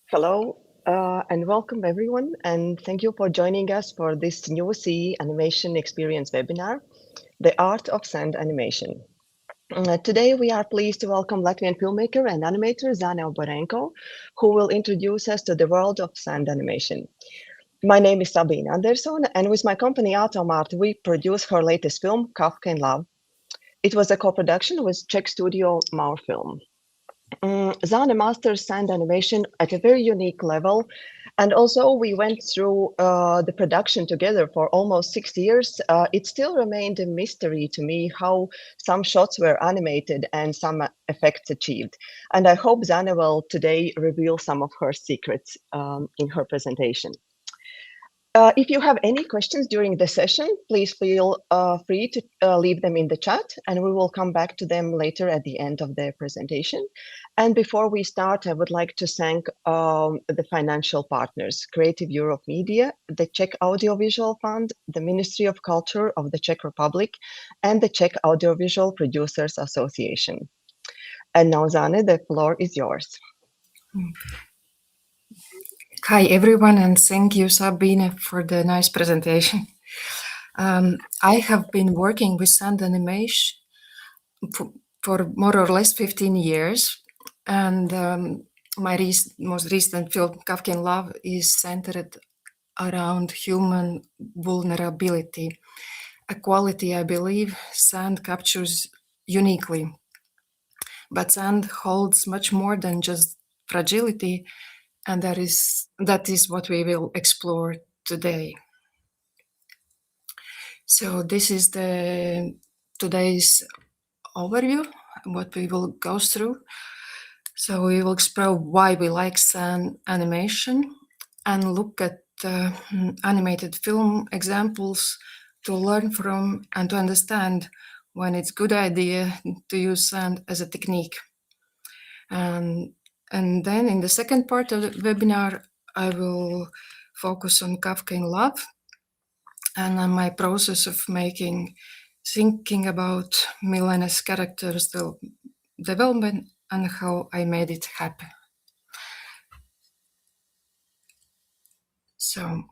Hello and welcome everyone, and thank you for joining us for this new CEE Animation Experience webinar, The Art of Sand Animation. Today we are pleased to welcome Latvian filmmaker and animator Zane Oborenko, who will introduce us to the world of sand animation. My name is Sabine Andersone, and with my company Atom Art, we produce her latest film, Kafka In Love. It was a co-production with Czech studio Maurfilm. Zane masters sand animation at a very unique level. And also we went through the production together for almost 6 years. It still remained a mystery to me how some shots were animated and some effects achieved. And I hope Zane will today reveal some of her secrets in her presentation. If you have any questions during the session, please feel free to leave them in the chat, and we will come back to them later at the end of the presentation. And before we start, I would like to thank the financial partners, Creative Europe Media, the Czech Audiovisual Fund, the Ministry of Culture of the Czech Republic, and the Czech Audiovisual Producers Association. And now, Zane, the floor is yours. Hi, everyone, and thank you, Sabine, for the nice presentation. I have been working with sand animation for more or less 15 years, and my most recent film, Kafka In Love, is centered around human vulnerability, a quality I believe sand captures uniquely. But sand holds much more than just fragility, and that is what we will explore today. So this is today's overview, what we will go through. So we will explore why we like sand animation and look at animated film examples to learn from and to understand when it's a good idea to use sand as a technique. And then in the second part of the webinar, I will focus on Kafka In Love and on my process of thinking about Milena's character's development and how I made it happen. So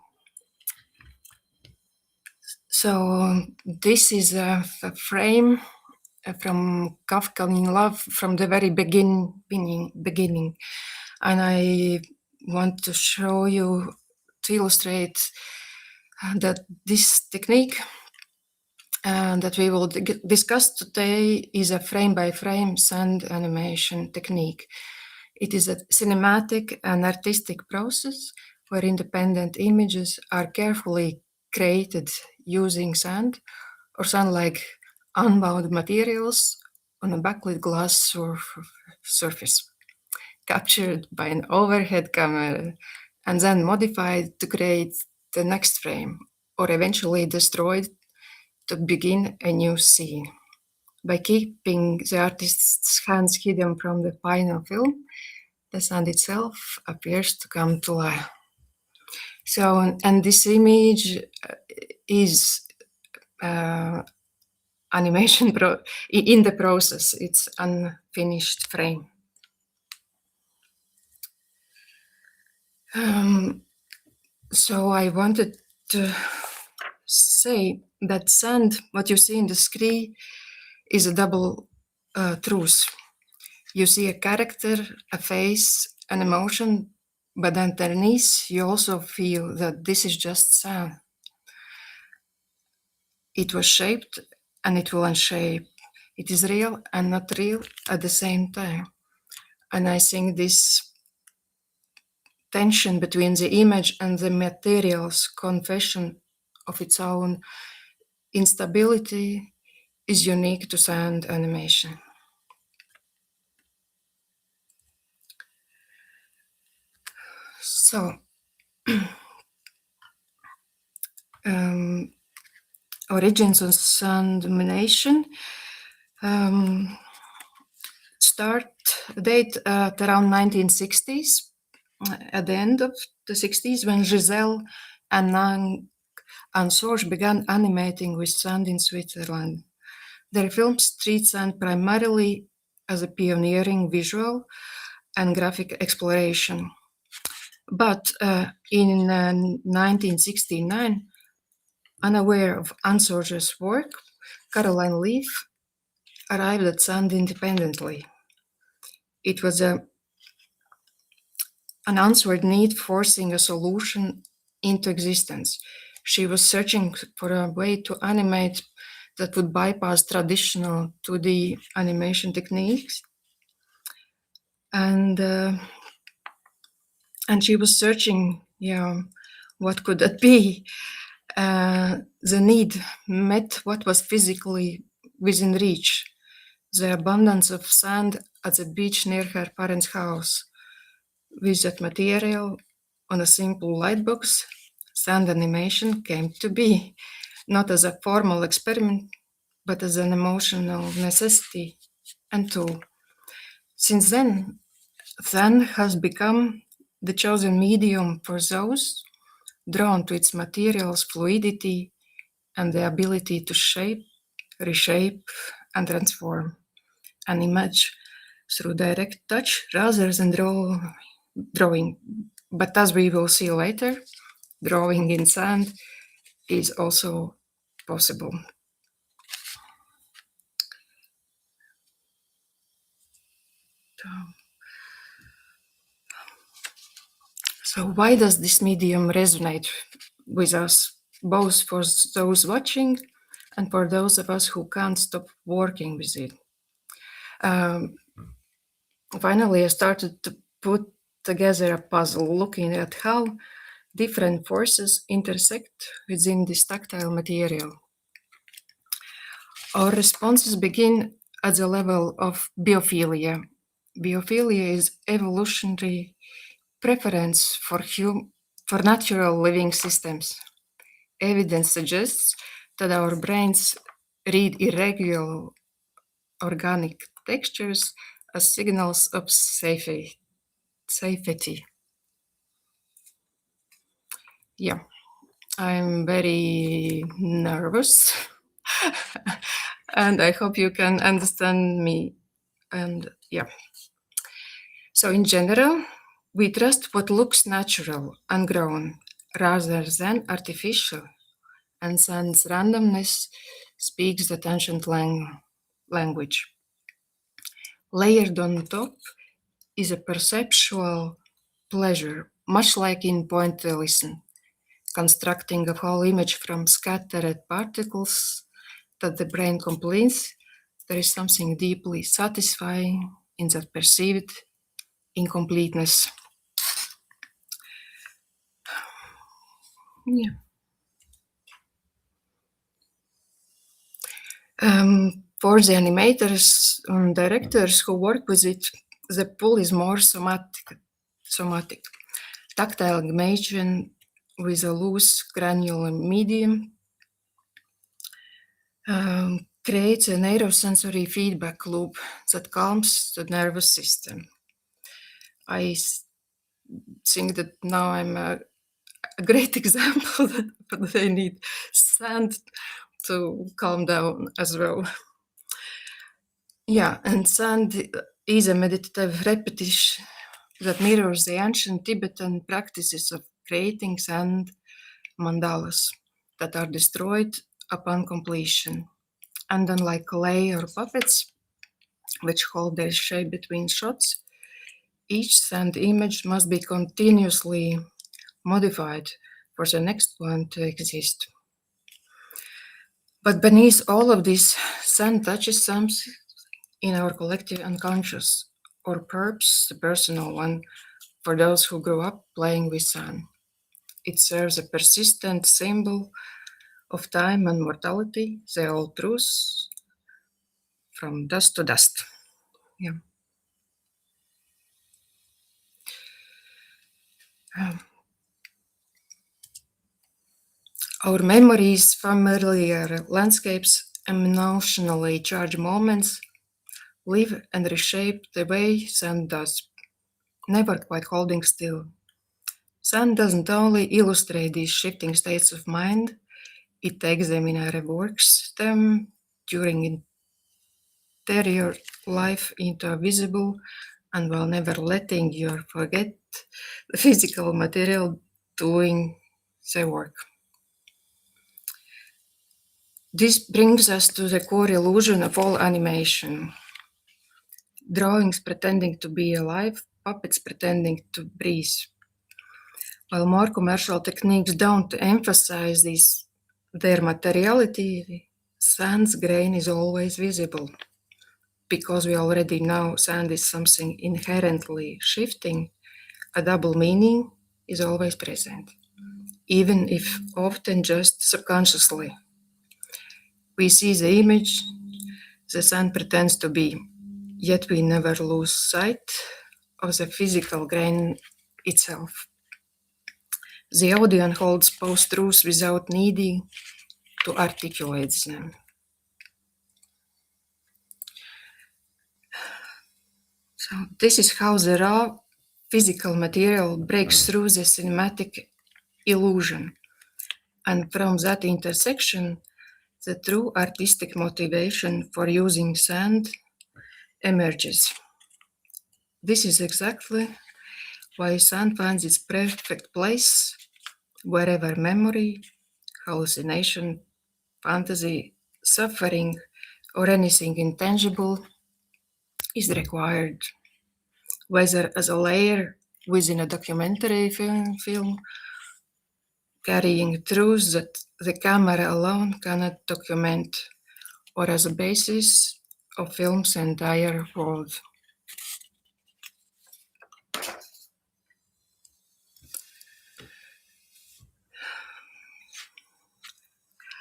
this is a frame from Kafka In Love from the very beginning. And I want to show you, to illustrate that this technique that we will discuss today is a frame-by-frame sand animation technique. It is a cinematic and artistic process where independent images are carefully created using sand or sand-like unbound materials on a backlit glass surface, captured by an overhead camera and then modified to create the next frame, or eventually destroyed to begin a new scene. By keeping the artist's hands hidden from the final film, the sand itself appears to come to life. So, and this image is animation in the process. It's unfinished frame. So I wanted to say that sand, what you see in the screen, is a double truth. You see a character, a face, an emotion, but underneath you also feel that this is just sand. It was shaped and it will unshape. It is real and not real at the same time. And I think this tension between the image and the material's confession of its own instability is unique to sand animation. So, origins of sand domination. Start date at around 1960s, at the end of the 60s, when Giselle and Nang and Sorge began animating with sand in Switzerland. Their films treat sand primarily as a pioneering visual and graphic exploration. But in 1969, unaware of Ansorge's work, Caroline Leaf arrived at sand independently. It was an unanswered need forcing a solution into existence. She was searching for a way to animate that would bypass traditional 2D animation techniques. And she was searching, what could that be? The need met what was physically within reach. The abundance of sand at the beach near her parents' house. With that material on a simple lightbox, sand animation came to be, not as a formal experiment, but as an emotional necessity and tool. Since then, sand has become the chosen medium for those drawn to its material's fluidity and the ability to shape, reshape, and transform an image through direct touch rather than drawing. But as we will see later, drawing in sand is also possible. So why does this medium resonate with us, both for those watching and for those of us who can't stop working with it? Finally, I started to put together a puzzle looking at how different forces intersect within this tactile material. Our responses begin at the level of biophilia. Biophilia is evolutionary preference for natural living systems. Evidence suggests that our brains read irregular organic textures as signals of safety. Yeah, I'm very nervous and I hope you can understand me. And yeah. So in general, we trust what looks natural and grown rather than artificial, and since randomness speaks the tangent language. Layered on top is a perceptual pleasure, much like in pointillism, constructing a whole image from scattered particles that the brain completes. There is something deeply satisfying in that perceived incompleteness. Yeah. For the animators and directors who work with it, the pull is more somatic. Tactile animation with a loose granular medium creates a neurosensory feedback loop that calms the nervous system. I think that now I'm a great example that they need sand to calm down as well. Yeah, and sand is a meditative repetition that mirrors the ancient Tibetan practices of creating sand mandalas that are destroyed upon completion. And unlike clay or puppets, which hold their shape between shots, each sand image must be continuously modified for the next one to exist. But beneath all of this, sand touches something in our collective unconscious, or perhaps the personal one for those who grew up playing with sand. It serves a persistent symbol of time and mortality, the old truths, from dust to dust. Yeah. Our memories, familiar landscapes, emotionally charged moments live and reshape the way sand does, never quite holding still. Sand doesn't only illustrate these shifting states of mind, it takes them in and reworks them during interior life into a visible and while never letting you forget the physical material doing the work. This brings us to the core illusion of all animation. Drawings pretending to be alive, puppets pretending to breathe. While more commercial techniques don't emphasize their materiality, sand's grain is always visible. Because we already know sand is something inherently shifting, a double meaning is always present, even if often just subconsciously. We see the image the sand pretends to be, yet we never lose sight of the physical grain itself. The audience holds both truths without needing to articulate them. So this is how the raw physical material breaks through the cinematic illusion. And from that intersection, the true artistic motivation for using sand emerges. This is exactly why sand finds its perfect place wherever memory, hallucination, fantasy, suffering, or anything intangible is required, whether as a layer within a documentary film carrying truths that the camera alone cannot document, or as a basis of film's entire world.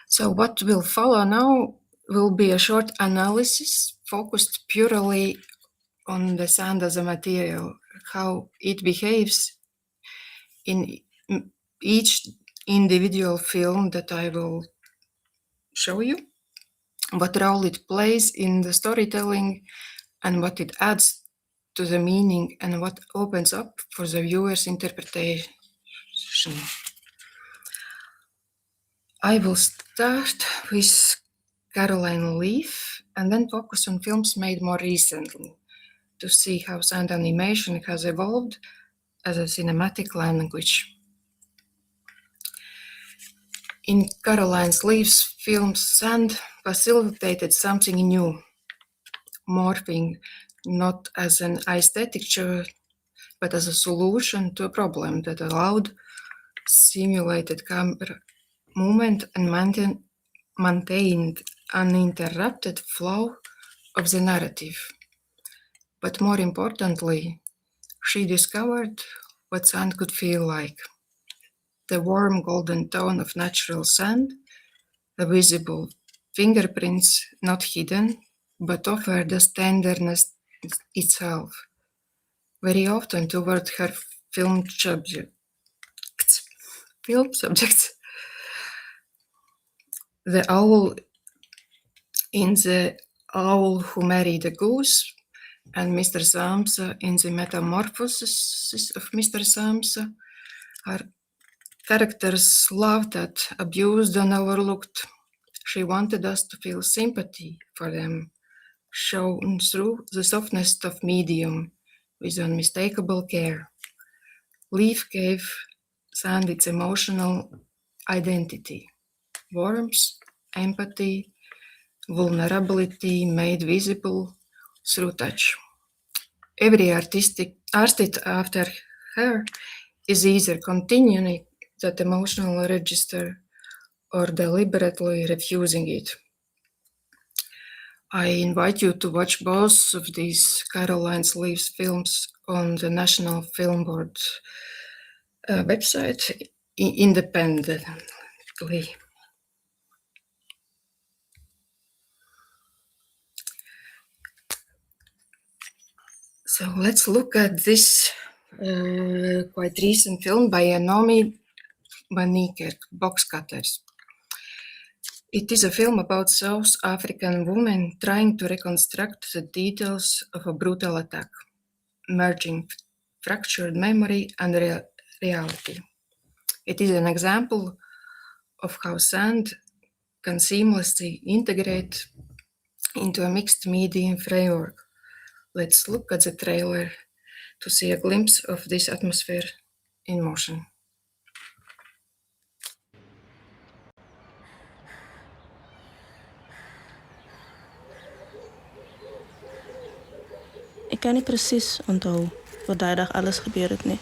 So what will follow now will be a short analysis focused purely on the sand as a material, how it behaves in each individual film that I will show you, what role it plays in the storytelling and what it adds to the meaning and what opens up for the viewer's interpretation. I will start with Caroline Leaf and then focus on films made more recently to see how sound animation has evolved as a cinematic language. In Caroline Leaf's film, sand facilitated something new, morphing not as an aesthetic choice, but as a solution to a problem that allowed simulated camera movement and maintained uninterrupted flow of the narrative. But more importantly, she discovered what sand could feel like. The warm golden tone of natural sand, the visible fingerprints not hidden, but offered as tenderness itself, very often toward her film subjects. The owl in The Owl Who Married a Goose, and Mr. Samsa in The Metamorphosis of Mr. Samsa are characters loved at, abused, and overlooked. She wanted us to feel sympathy for them, shown through the softness of medium with unmistakable care. Leaf gave sand its emotional identity, warmth, empathy, vulnerability made visible through touch. Every artist after her is either continuing that emotional register or deliberately refusing it. I invite you to watch both of these Caroline Leaf's films on the National Film Board website independently. So let's look at this quite recent film by Naomi by Niekerk, Box Cutters. It is a film about South African women trying to reconstruct the details of a brutal attack, merging fractured memory and reality. It is an example of how sound can seamlessly integrate into a mixed media framework. Let's look at the trailer to see a glimpse of this atmosphere in motion. Ik kan niet precies onthouden wat daar alles gebeurt nu.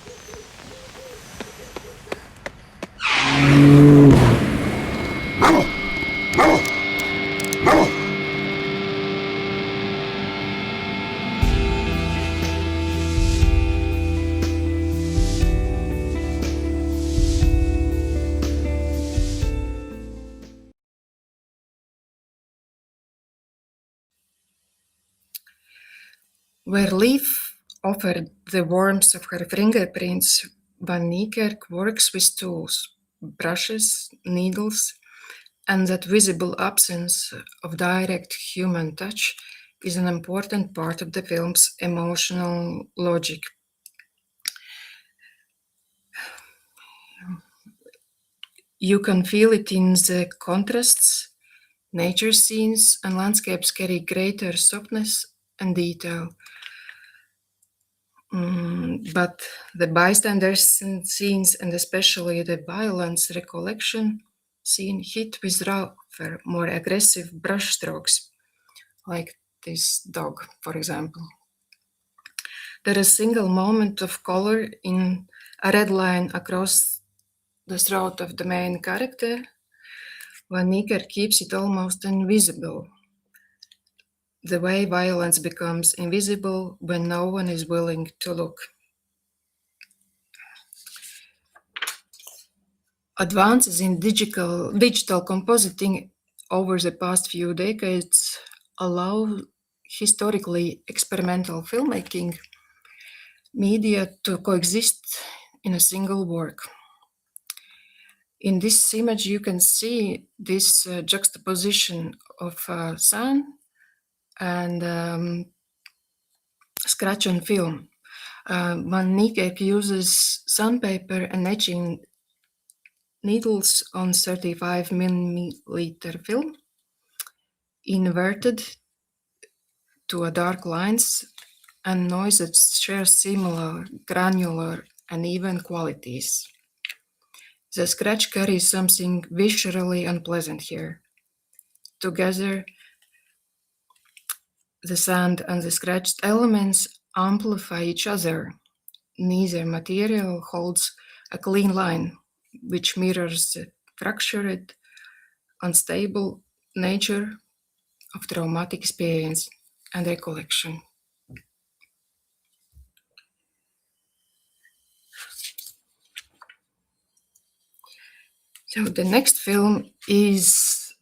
Where Leaf offered the warmth of her fingerprints, Van Niekerk works with tools, brushes, needles, and that visible absence of direct human touch is an important part of the film's emotional logic. You can feel it in the contrasts. Nature scenes and landscapes carry greater softness and detail. But the bystanders scenes, and especially the violence recollection scene, hit with rougher, more aggressive brushstrokes, like this dog, for example. There is a single moment of color in a red line across the throat of the main character, when Niekerk keeps it almost invisible. The way violence becomes invisible when no one is willing to look. Advances in digital compositing over the past few decades allow historically experimental filmmaking media to coexist in a single work. In this image, you can see this juxtaposition of sun and scratch on film. Van Niekerk uses sandpaper and etching needles on 35 millimeter film, inverted to a dark lines and noise that shares similar granular and even qualities. The scratch carries something viscerally unpleasant here. Together, the sand and the scratched elements amplify each other. Neither material holds a clean line, which mirrors the fractured, unstable nature of traumatic experience and recollection. So the next film is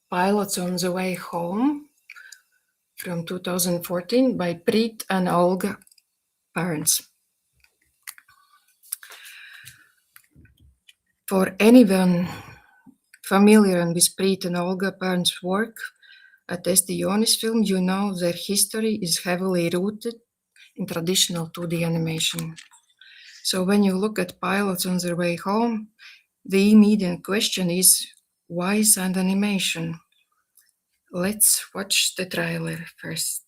Pilots on the Way Home from 2014 by Priit and Olga Pärn. For anyone familiar with Priit and Olga Pärn's work at Estonian film, you know their history is heavily rooted in traditional 2D animation. So when you look at Pilots on their Way Home, the immediate question is, why sand animation? Let's watch the trailer first.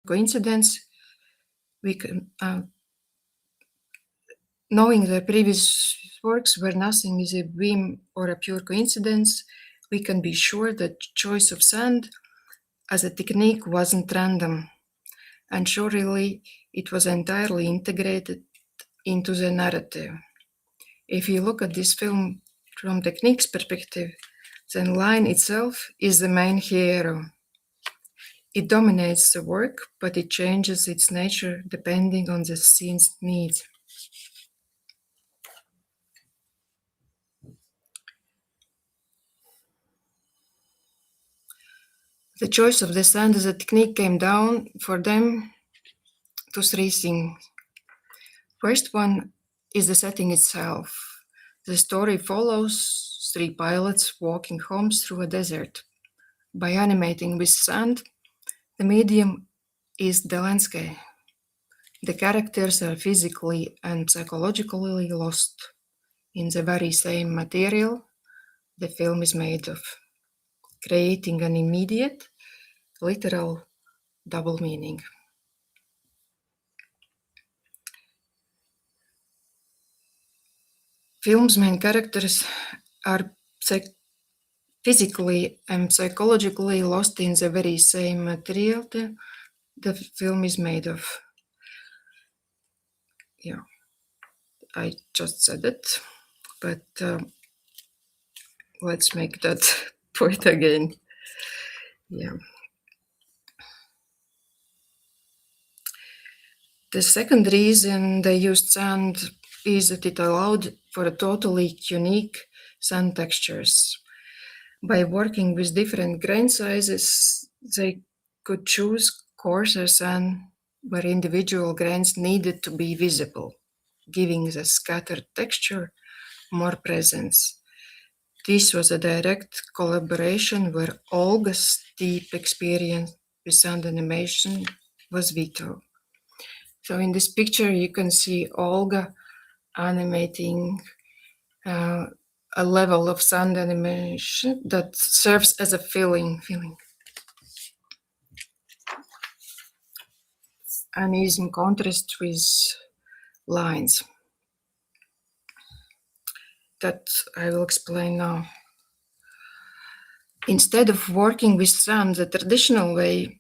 Coincidence, we can, knowing the previous works where nothing is a whim or a pure coincidence, we can be sure that choice of sand as a technique wasn't random, and surely it was entirely integrated into the narrative. If you look at this film from technique's perspective, then line itself is the main hero. It dominates the work, but it changes its nature depending on the scene's needs. The choice of the sand as a technique came down for them to three things. First one is the setting itself. The story follows three pilots walking home through a desert. By animating with sand, the medium is the landscape. The characters are physically and psychologically lost in the very same material the film is made of, creating an immediate, literal double meaning. Film's main characters are physically and psychologically lost in the very same material the film is made of. Yeah, I just said it, but let's make that point again. Yeah. The second reason they used sand is that it allowed for a totally unique sand textures. By working with different grain sizes, they could choose coarser sand where individual grains needed to be visible, giving the scattered texture more presence. This was a direct collaboration where Olga's deep experience with sound animation was vital. So in this picture, you can see Olga animating a level of sound animation that serves as a feeling. And is in contrast with lines. That I will explain now. Instead of working with sand the traditional way,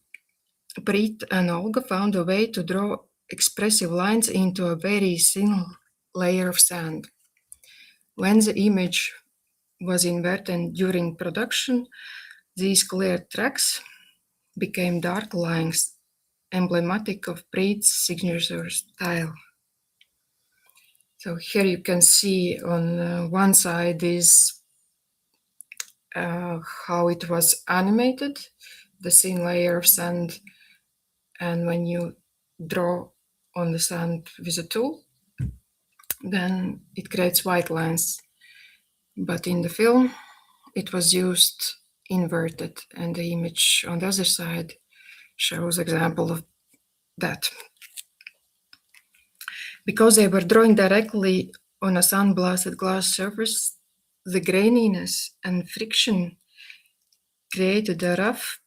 Priit and Olga found a way to draw expressive lines into a very thin layer of sand. When the image was inverted during production, these clear tracks became dark lines, emblematic of Priit's signature style. So here you can see on one side is how it was animated, the thin layer of sand, and when you draw on the sand with a tool, then it creates white lines. But in the film, it was used inverted, and the image on the other side shows example of that. Because they were drawing directly on a sandblasted glass surface, the graininess and friction created a rough,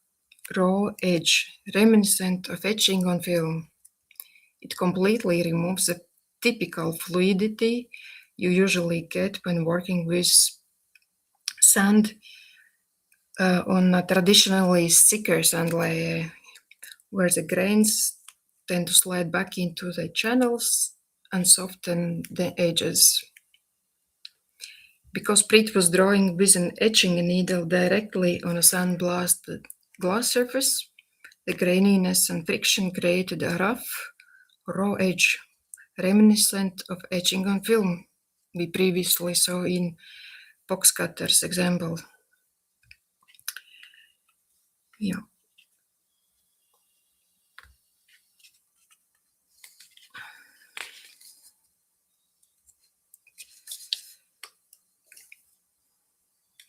raw edge, reminiscent of etching on film. It completely removes the typical fluidity you usually get when working with sand on a traditionally thicker sand layer, where the grains tend to slide back into the channels and soften the edges. Because Priit was drawing with an etching needle directly on a sandblasted glass surface, the graininess and friction created a rough, raw edge, reminiscent of etching on film we previously saw in box cutter's example. Yeah.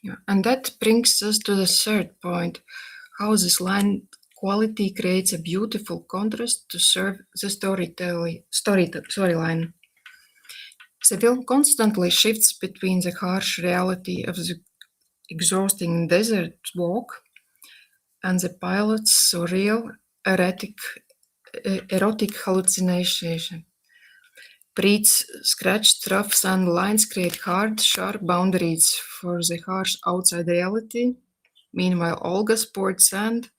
Yeah. And that brings us to the third point, how this line quality creates a beautiful contrast to serve the storyline. The film constantly shifts between the harsh reality of the exhausting desert walk and the pilot's surreal, erotic hallucination. Priit's scratched rough sand lines create hard, sharp boundaries for the harsh outside reality. Meanwhile, Olga's poured sand,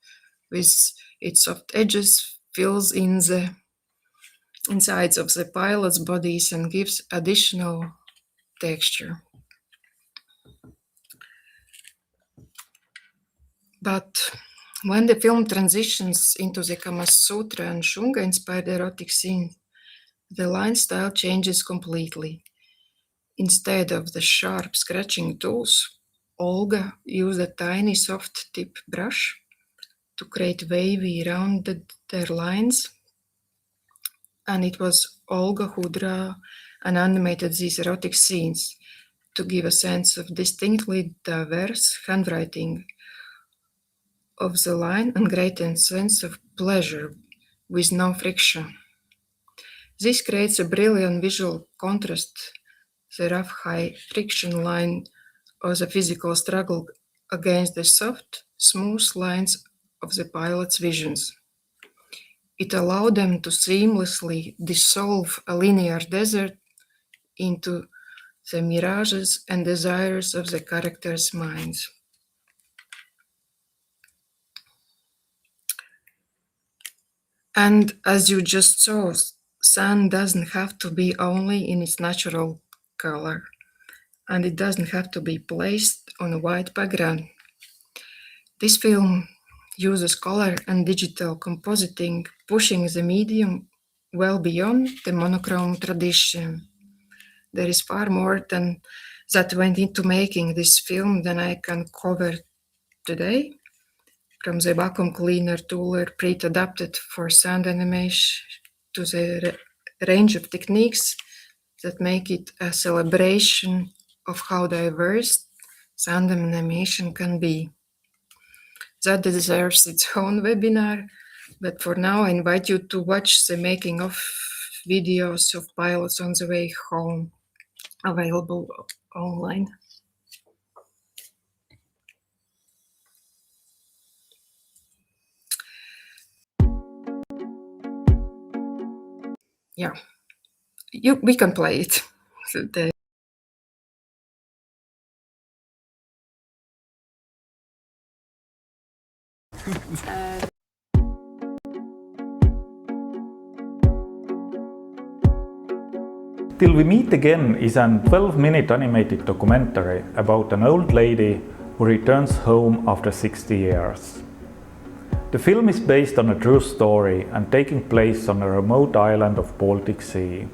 with its soft edges, fills in the insides of the pilots' bodies and gives additional texture. But when the film transitions into the Kama Sutra and Shunga-inspired erotic scene, the line style changes completely. Instead of the sharp scratching tools, Olga used a tiny soft tip brush to create wavy, rounded lines. And it was Olga who drew and animated these erotic scenes to give a sense of distinctly diverse handwriting of the line and greater sense of pleasure with no friction. This creates a brilliant visual contrast, the rough high friction line of the physical struggle against the soft, smooth lines of the pilot's visions. It allowed them to seamlessly dissolve a linear desert into the mirages and desires of the characters' minds. And as you just saw, sun doesn't have to be only in its natural color, and it doesn't have to be placed on a white background. This film uses color and digital compositing, pushing the medium well beyond the monochrome tradition. There is far more than that went into making this film than I can cover today. From the vacuum cleaner tool Priit adapted for sound animation to the range of techniques that make it a celebration of how diverse sound animation can be. That deserves its own webinar, but for now I invite you to watch the making of videos of pilots on the way home, available online. Yeah, we can play it. Till We Meet Again is a 12-minute animated documentary about an old lady who returns home after 60 years. The film is based on a true story and taking place on a remote island of Baltic Sea.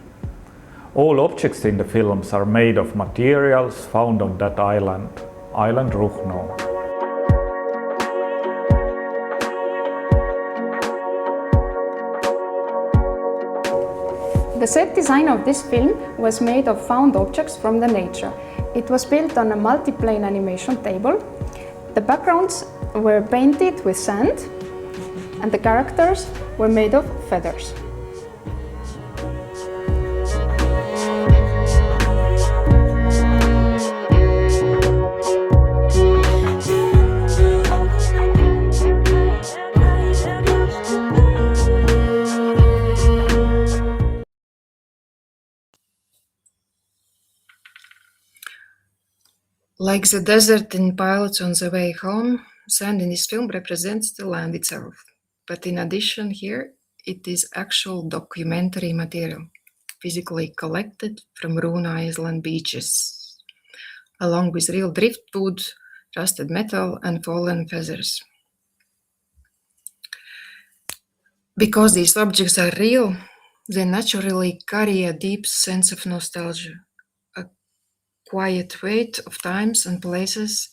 All objects in the films are made of materials found on that island Ruhno. The set design of this film was made of found objects from the nature. It was built on a multi-plane animation table. The backgrounds were painted with sand, and the characters were made of feathers. Like the desert in Pilots on the Way Home, sand in this film represents the land itself. But in addition here, it is actual documentary material, physically collected from Rune Island beaches, along with real driftwood, rusted metal, and fallen feathers. Because these objects are real, they naturally carry a deep sense of nostalgia, a quiet weight of times and places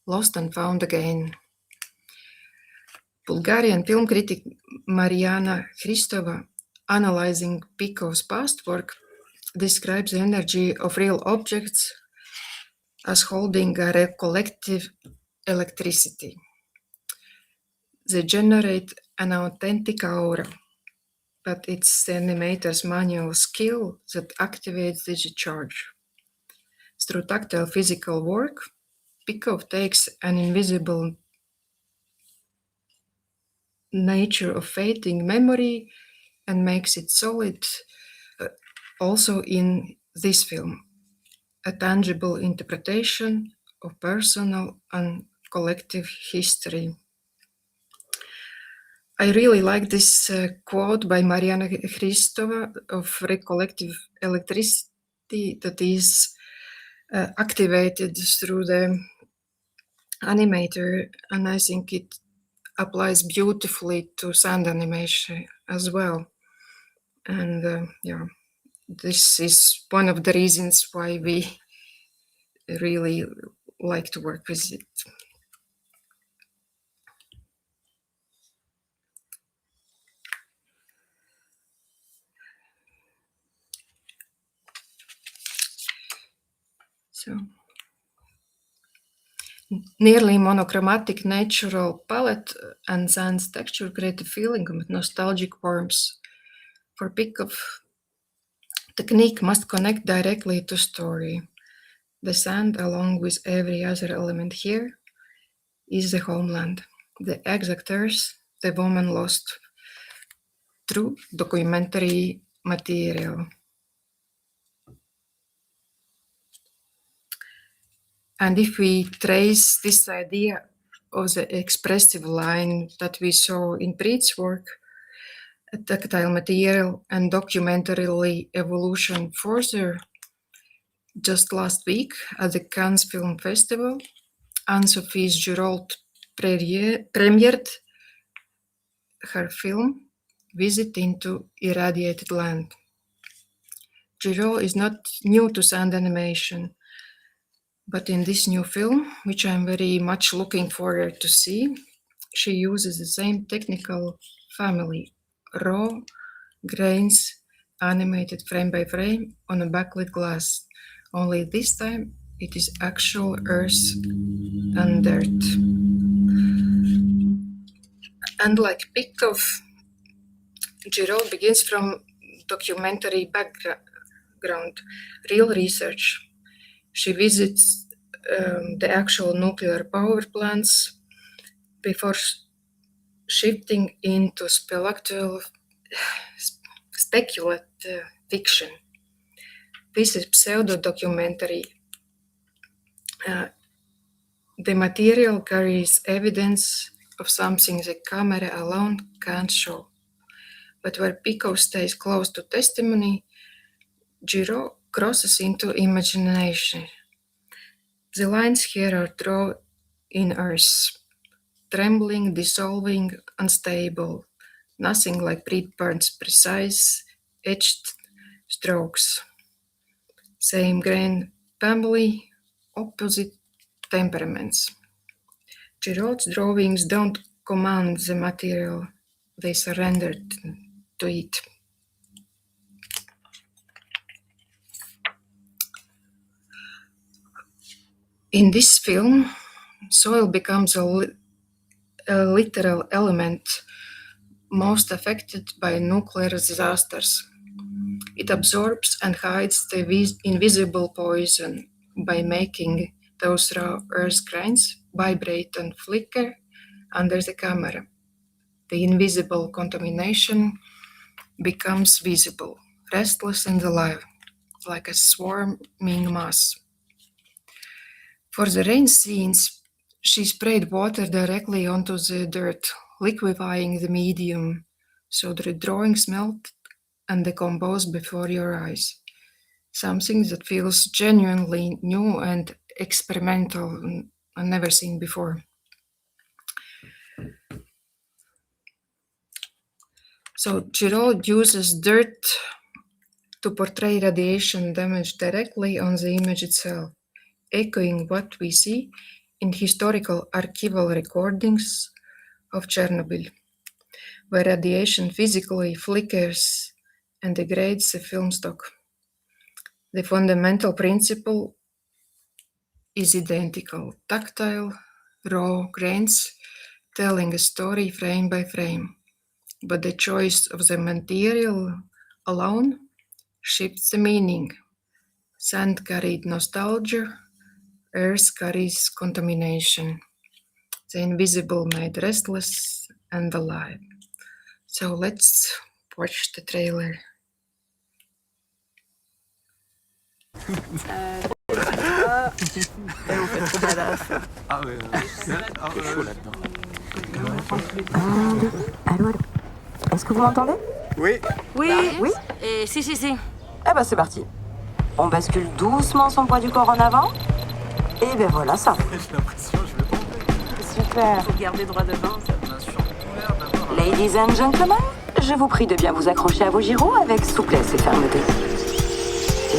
lost and found again. Bulgarian film critic Mariana Hristova, analyzing Pikkov's past work, describes the energy of real objects as holding a collective electricity. They generate an authentic aura, but it's the animator's manual skill that activates the charge. Through tactile physical work, Pikkov takes an invisible nature of fading memory and makes it solid also in this film, a tangible interpretation of personal and collective history. I really like this quote by Mariana Hristova of recollective electricity that is activated through the animator, and I think it applies beautifully to sound animation as well. And yeah, this is one of the reasons why we really like to work with it. So, nearly monochromatic natural palette and sand's texture create a feeling of nostalgic warmth. For Pikkov, technique must connect directly to story. The sand, along with every other element here, is the homeland, the exactors, the woman lost through documentary material. And if we trace this idea of the expressive line that we saw in Priit's work, a tactile material and documentary evolution further, just last week at the Cannes Film Festival, Anne-Sophie Girault premiered her film, Visit into Irradiated Land. Girault is not new to sound animation, but in this new film, which I'm very much looking forward to see, she uses the same technical family, raw grains animated frame by frame on a backlit glass. Only this time it is actual earth and dirt. Unlike Pikkov, Girault begins from documentary background, real research. She visits the actual nuclear power plants before shifting into speculative fiction. This is pseudo-documentary. The material carries evidence of something the camera alone can't show. But where Pikkov stays close to testimony, Girault crosses into imagination. The lines here are drawn in earth, trembling, dissolving, unstable, nothing like Pärn's precise, etched strokes. Same grain family, opposite temperaments. Girault's drawings don't command the material, they surrender to it. In this film, soil becomes a literal element most affected by nuclear disasters. It absorbs and hides the invisible poison by making those raw earth grains vibrate and flicker under the camera. The invisible contamination becomes visible, restless and alive, like a swarming mass. For the rain scenes, she sprayed water directly onto the dirt, liquefying the medium, so the drawings melt and decompose before your eyes. Something that feels genuinely new and experimental and never seen before. So Girault uses dirt to portray radiation damage directly on the image itself, echoing what we see in historical archival recordings of Chernobyl, where radiation physically flickers and degrades the film stock. The fundamental principle is identical: tactile, raw grains telling a story frame by frame, but the choice of the material alone shifts the meaning. Sand carried nostalgia, earth carries contamination. The invisible made restless and alive. So let's watch the trailer. Ah ouais, c'est chaud là-dedans. Un, deux. Allô, allô. Est-ce que vous m'entendez? Oui. Oui. Oui. Et si. Eh ben c'est parti. On bascule doucement son poids du corps en avant. Et ben voilà, ça roule. J'ai l'impression que je vais tomber. Super. Faut garder droit devant. Ça m'a surtout l'air d'avoir... Ladies and gentlemen, je vous prie de bien vous accrocher à vos gyros avec souplesse et fermeté.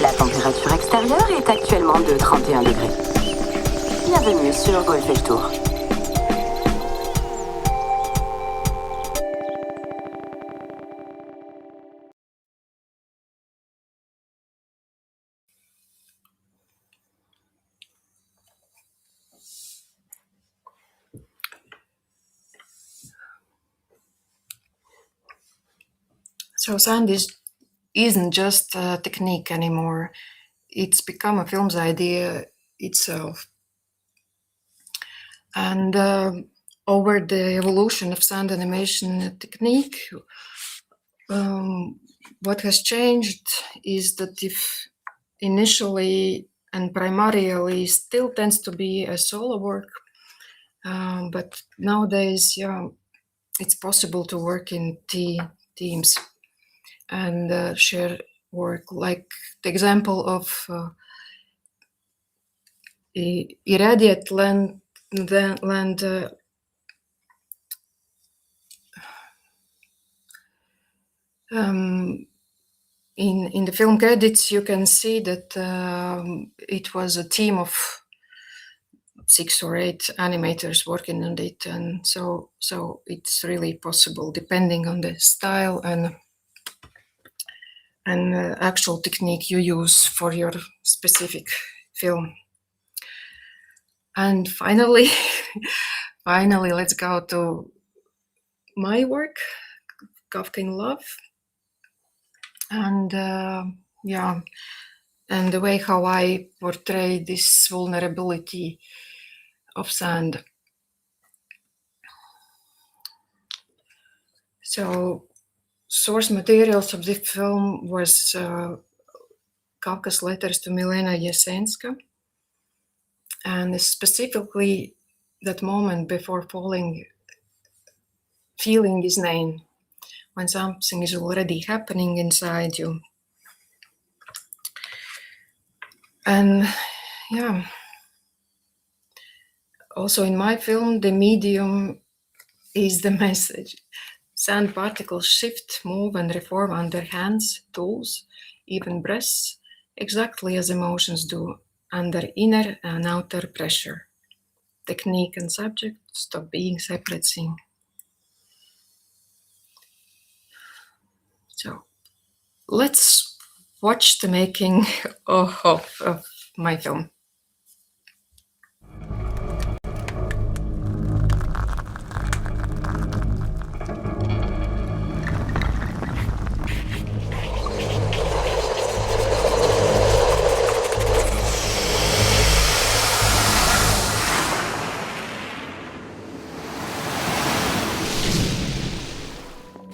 La température extérieure est actuellement de 31 degrés. Bienvenue sur Golf et Tour. So sound isn't just a technique anymore. It's become a film's idea itself. And over the evolution of sound animation technique, what has changed is that if initially and primarily still tends to be a solo work, but nowadays, it's possible to work in teams and share work. Like the example of irradiate land in the film credits, you can see that it was a team of 6 or 8 animators working on it, and so it's really possible, depending on the style and actual technique you use for your specific film. And finally, let's go to my work, Kafka In Love, and and the way how I portray this vulnerability of sand. So source materials of the film was Kafka's letters to Milena Jesenska, and specifically that moment before feeling his name, when something is already happening inside you. And also in my film, the medium is the message. Sand particles shift, move, and reform under hands, tools, even breaths, exactly as emotions do, under inner and outer pressure. Technique and subject stop being separate things. So let's watch the making of my film.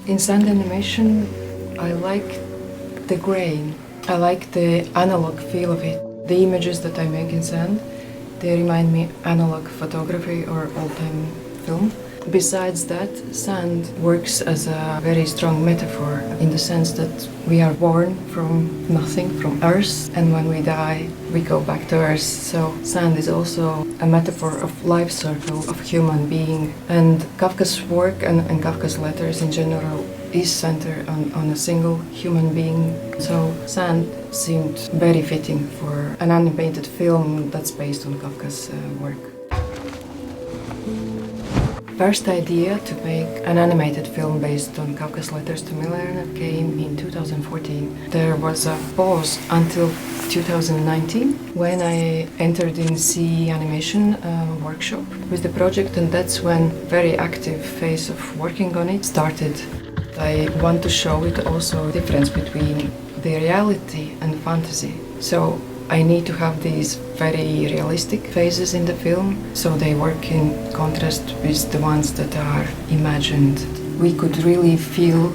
In sand animation, I like the grain. I like the analog feel of it. The images that I make in sand, they remind me analog photography or old-time film. Besides that, sand works as a very strong metaphor in the sense that we are born from nothing, from earth, and when we die, we go back to earth. So sand is also a metaphor of life circle of human being. And Kafka's work and Kafka's letters in general is centered on a single human being. So sand seemed very fitting for an animated film that's based on Kafka's work. First idea to make an animated film based on Kafka's letters to Milena came in 2014. There was a pause until 2019 when I entered in CEE Animation workshop with the project, and that's when very active phase of working on it started. I want to show it also difference between the reality and fantasy. So I need to have these very realistic phases in the film, so they work in contrast with the ones that are imagined. We could really feel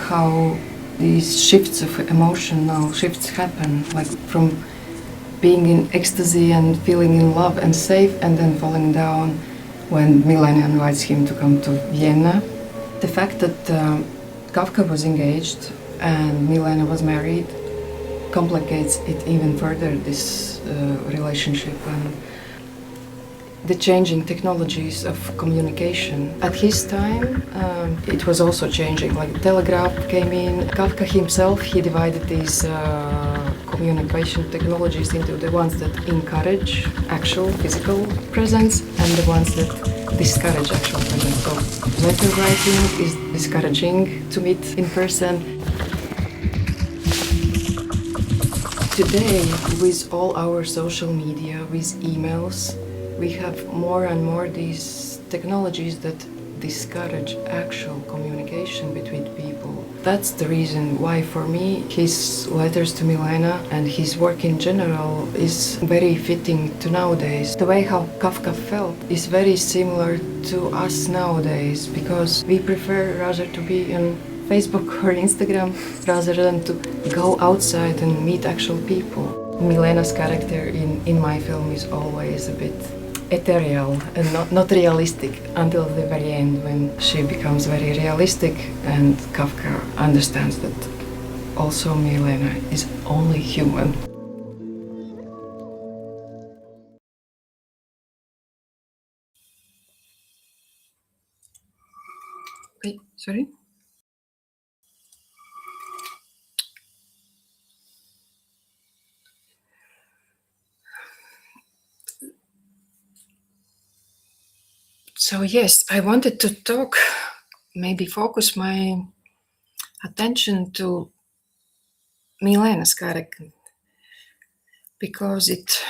how these shifts of emotional shifts happen, like from being in ecstasy and feeling in love and safe and then falling down when Milena invites him to come to Vienna. The fact that Kafka was engaged and Milena was married complicates it even further, this relationship, and the changing technologies of communication. At his time, it was also changing, like telegraph came in. Kafka himself, he divided these communication technologies into the ones that encourage actual physical presence and the ones that discourage actual presence. So letter writing is discouraging to meet in person. Today, with all our social media, with emails, we have more and more these technologies that discourage actual communication between people. That's the reason why, for me, his letters to Milena and his work in general is very fitting to nowadays. The way how Kafka felt is very similar to us nowadays, because we prefer rather to be on Facebook or Instagram rather than to go outside and meet actual people. Milena's character in my film is always a bit ethereal and not realistic until the very end, when she becomes very realistic and Kafka understands that also Milena is only human. Wait, sorry? So yes, I wanted to talk, maybe focus my attention to Milena's character, because it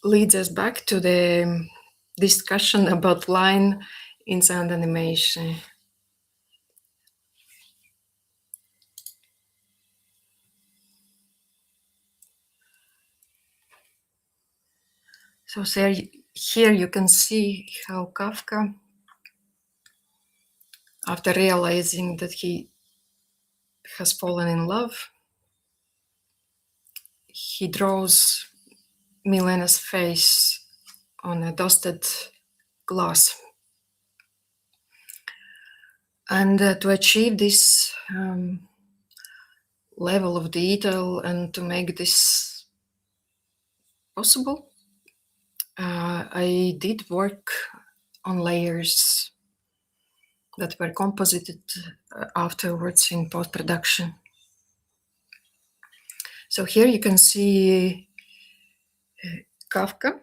leads us back to the discussion about line in sound animation. So here you can see how Kafka, after realizing that he has fallen in love, he draws Milena's face on a dusted glass. And to achieve this level of detail and to make this possible, I did work on layers that were composited afterwards in post-production. So here you can see Kafka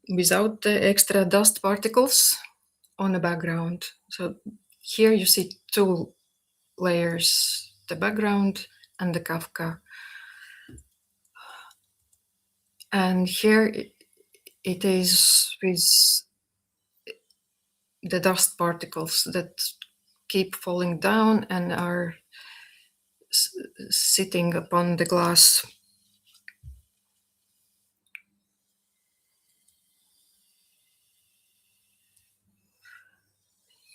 without the extra dust particles on the background. So here you see two layers, the background and the Kafka. And here it is with the dust particles that keep falling down and are sitting upon the glass.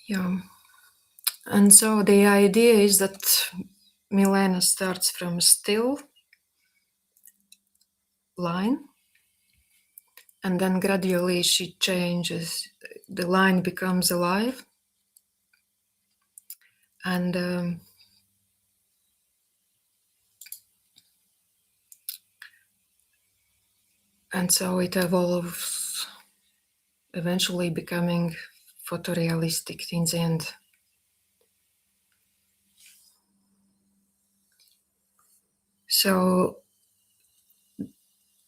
Yeah. And so the idea is that Milena starts from still line, and then gradually she changes. The line becomes alive, and so it evolves, eventually becoming photorealistic in the end. So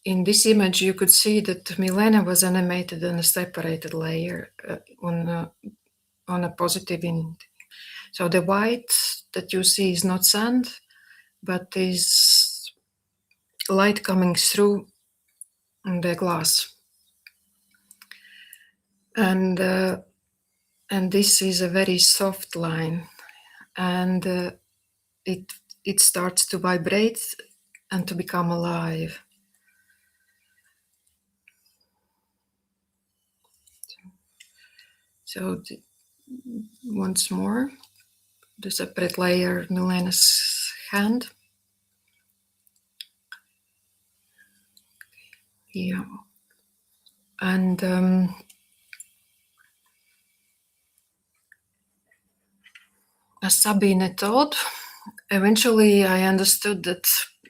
in this image, you could see that Milena was animated on a separated layer on a positive end. So the white that you see is not sand, but is light coming through the glass. And this is a very soft line, and it starts to vibrate and to become alive. So once more, the separate layer, Milena's hand. Yeah. And as Sabine taught, eventually I understood that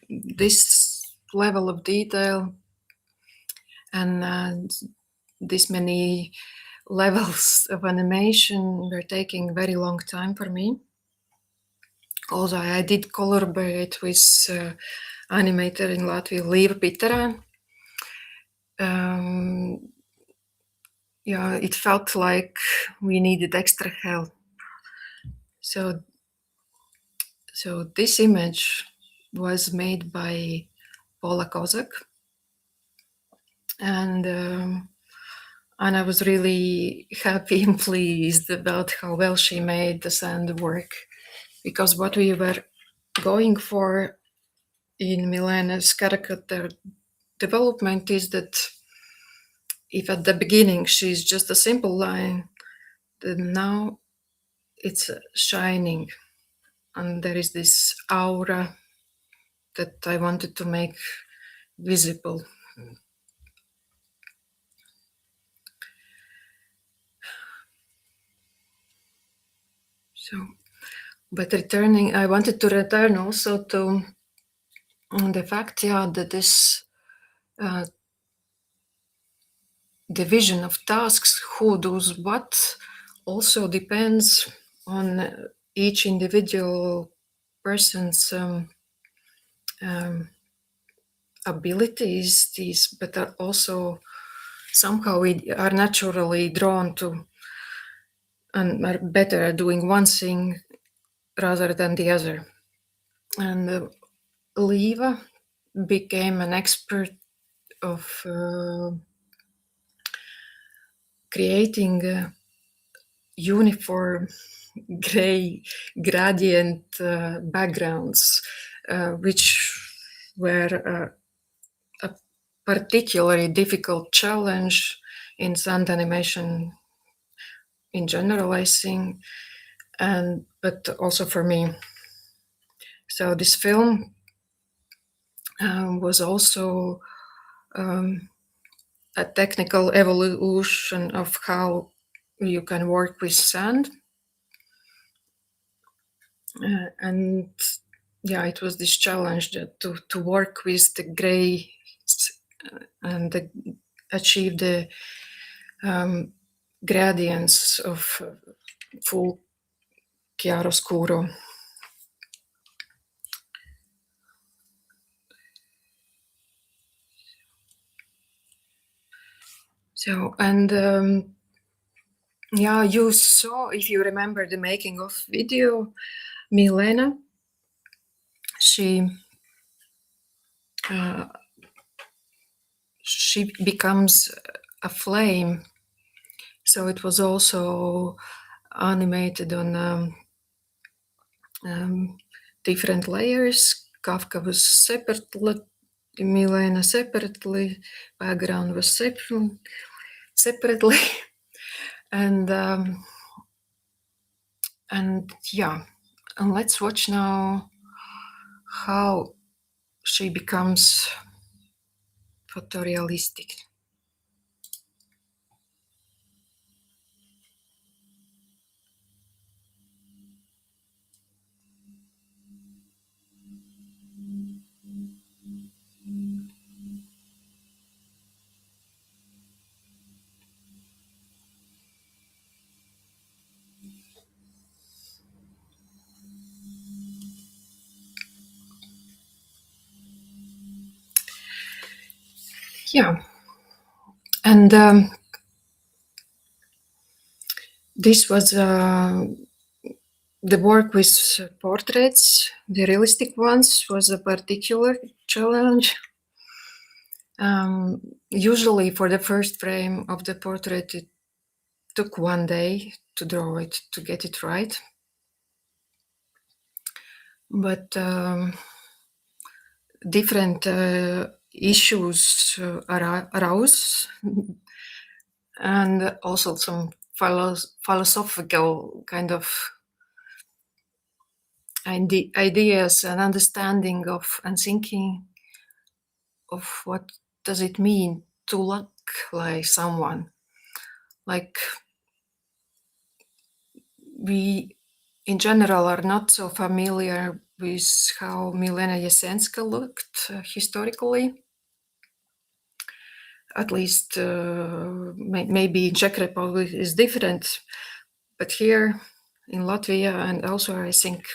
this level of detail and this many levels of animation were taking very long time for me. Also, I did collaborate with animator in Latvia, Lieva Pitera. Yeah, it felt like we needed extra help. So this image was made by Paula Kozak, and I was really happy and pleased about how well she made the sand work, because what we were going for in Milena's character development is that if at the beginning she's just a simple line, then now it's shining, and there is this aura that I wanted to make visible. So, but returning, I wanted to return also to the fact, that this division of tasks, who does what, also depends on each individual person's abilities, but are also somehow we are naturally drawn to and are better at doing one thing rather than the other. And Lieva became an expert of creating uniform gray gradient backgrounds, which were a particularly difficult challenge in sand animation in general, I think, but also for me. So this film was also a technical evolution of how you can work with sand. And yeah, it was this challenge to work with the gray and achieve the gradients of full chiaroscuro. So, and yeah, you saw, if you remember the making of video, Milena, she becomes a flame. So it was also animated on different layers. Kafka was separately, Milena separately, background was separately, and yeah, and let's watch now how she becomes photorealistic. Yeah, and this was the work with portraits, the realistic ones, was a particular challenge. Usually for the first frame of the portrait, it took one day to draw it, to get it right. But different issues arose, and also some philosophical kind of ideas and understanding of and thinking of what does it mean to like someone. Like we in general are not so familiar with how Milena Jesenska looked historically. At least maybe in Czech Republic is different, but here in Latvia and also I think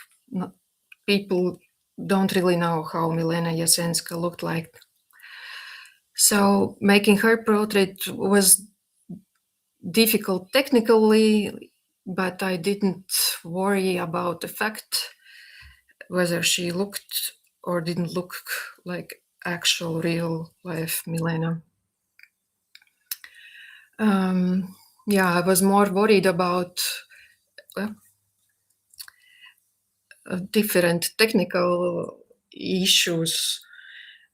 people don't really know how Milena Jesenska looked like. So making her portrait was difficult technically, but I didn't worry about the fact whether she looked or didn't look like actual real life Milena. Yeah, I was more worried about different technical issues.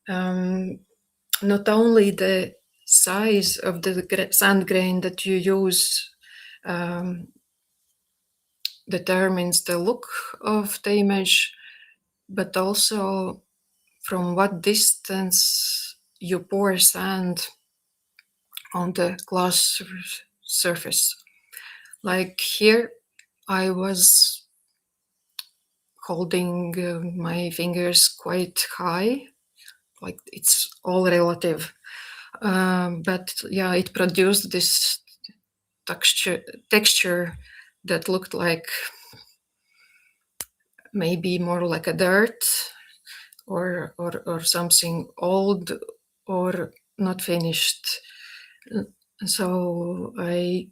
Not only the size of the sand grain that you use determines the look of the image, but also from what distance you pour sand on the glass surface. Like here, I was holding my fingers quite high, like it's all relative. But yeah, it produced this texture that looked like maybe more like a dirt or something old or not finished. So I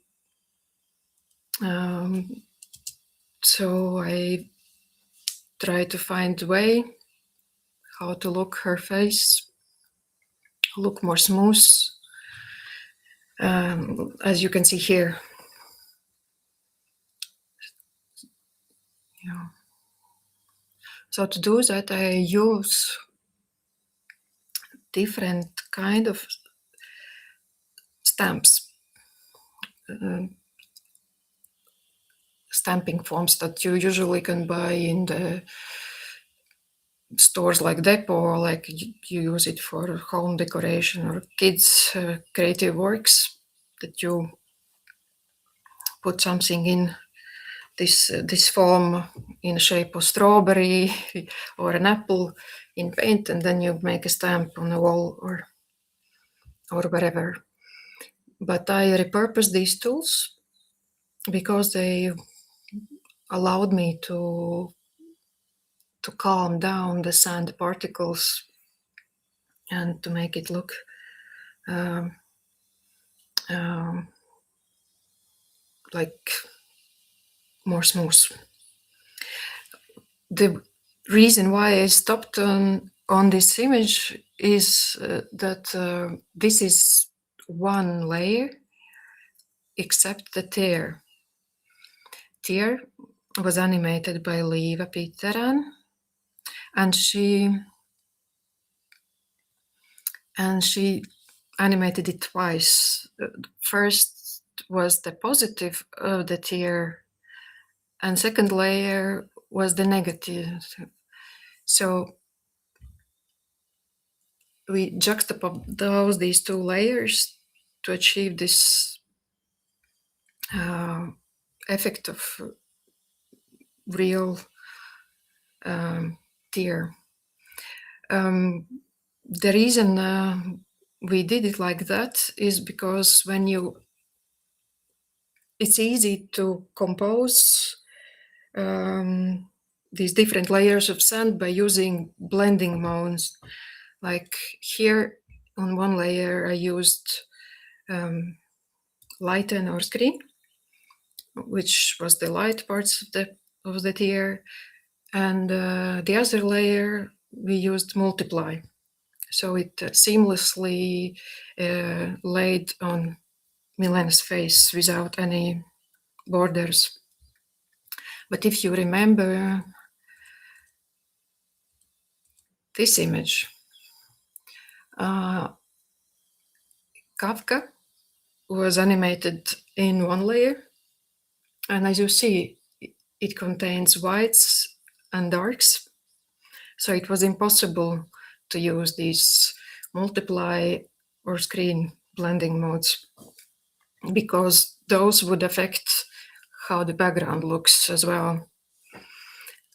try to find a way how to look her face, look more smooth, as you can see here. Yeah. So to do that, I use different kind of stamps, stamping forms that you usually can buy in the stores like Depot, or like you use it for home decoration or kids' creative works, that you put something in this form in shape of strawberry or an apple in paint, and then you make a stamp on the wall or wherever. But I repurposed these tools because they allowed me to calm down the sand particles and to make it look like more smooth. The reason why I stopped on this image is that this is one layer except the tear. Tear was animated by Liiva Piteran, and she animated it twice. First was the positive of the tear, and second layer was the negative. So we juxtapose these two layers to achieve this effect of real tear. The reason we did it like that is because it's easy to compose these different layers of sand by using blending modes. Like here on one layer I used lighten or screen, which was the light parts of the tear, and the other layer we used multiply. So it seamlessly laid on Milena's face without any borders. But if you remember this image, Kafka was animated in one layer, and as you see, it contains whites and darks. So it was impossible to use these multiply or screen blending modes, because those would affect how the background looks as well.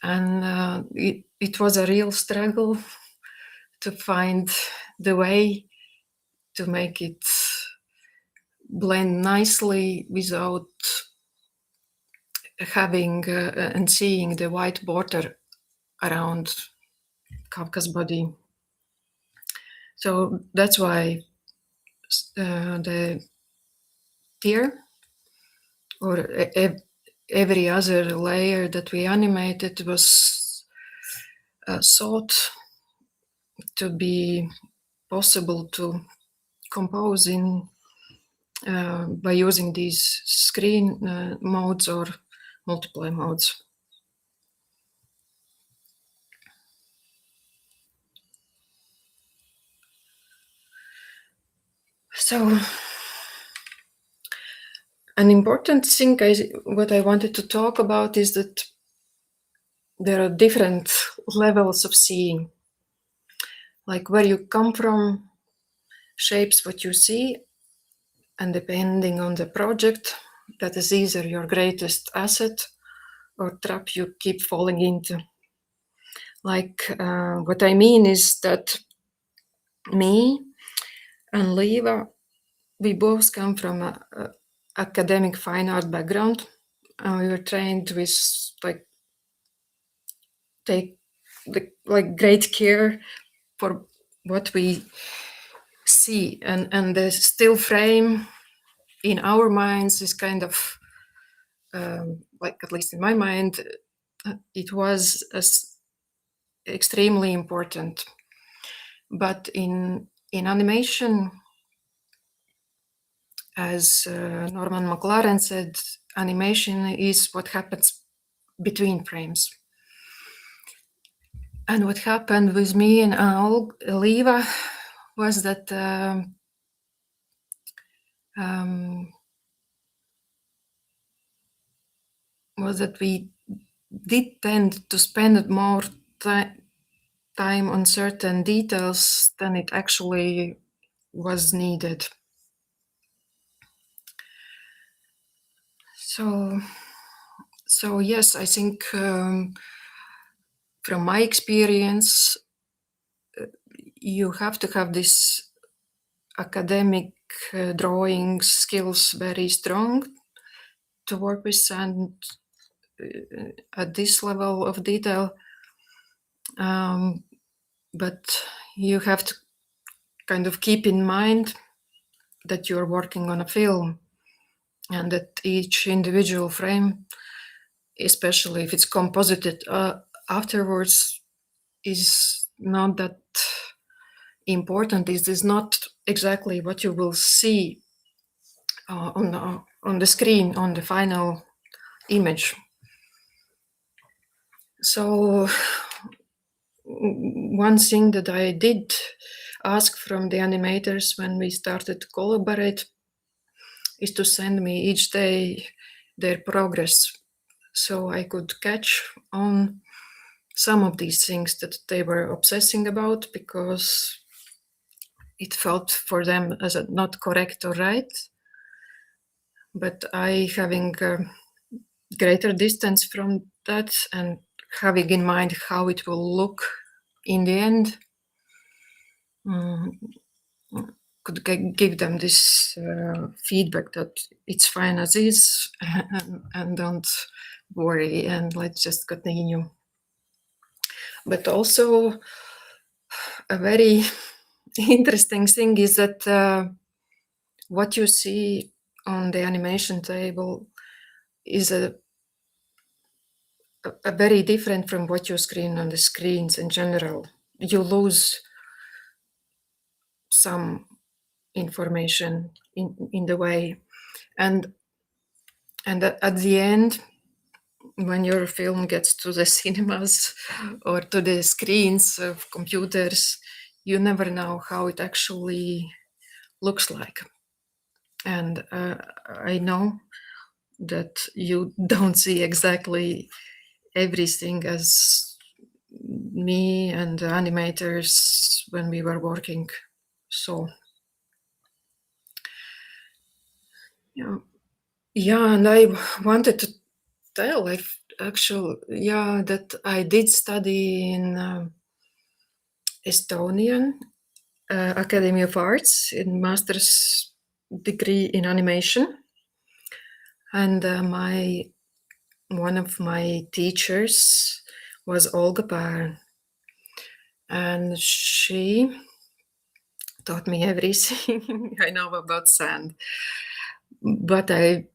And it was a real struggle to find the way to make it blend nicely without having and seeing the white border around Kafka's body. So that's why the tear or every other layer that we animated was thought to be possible to compose in by using these screen modes or multiply modes. So an important thing what I wanted to talk about is that there are different levels of seeing. Like where you come from shapes what you see, and depending on the project, that is either your greatest asset or trap you keep falling into. Like what I mean is that me and Leva, we both come from a academic fine art background, and we were trained with take great care for what we see, and the still frame in our minds is kind of at least in my mind, it was extremely important. But in animation, as Norman McLaren said, animation is what happens between frames. And what happened with me and Olga was that we did tend to spend more time on certain details than it actually was needed. So yes, I think from my experience, you have to have this academic drawing skills very strong to work with, and at this level of detail. But you have to kind of keep in mind that you're working on a film, and that each individual frame, especially if it's composited afterwards, is not that important. It is not exactly what you will see on the screen, on the final image. So one thing that I did ask from the animators when we started to collaborate is to send me each day their progress, so I could catch on some of these things that they were obsessing about, because it felt for them as not correct or right. But I, having greater distance from that and having in mind how it will look in the end, could give them this feedback that it's fine as is, and don't worry, and let's just continue. But also a very interesting thing is that what you see on the animation table is a very different from what you screen on the screens in general. You lose some information in the way, and at the end, when your film gets to the cinemas or to the screens of computers, you never know how it actually looks like. And I know that you don't see exactly everything as me and the animators when we were working. So Yeah, and I wanted to tell that I did study in Estonian Academy of Arts in master's degree in animation, and one of my teachers was Olga Pärn, and she taught me everything I know about sand. But I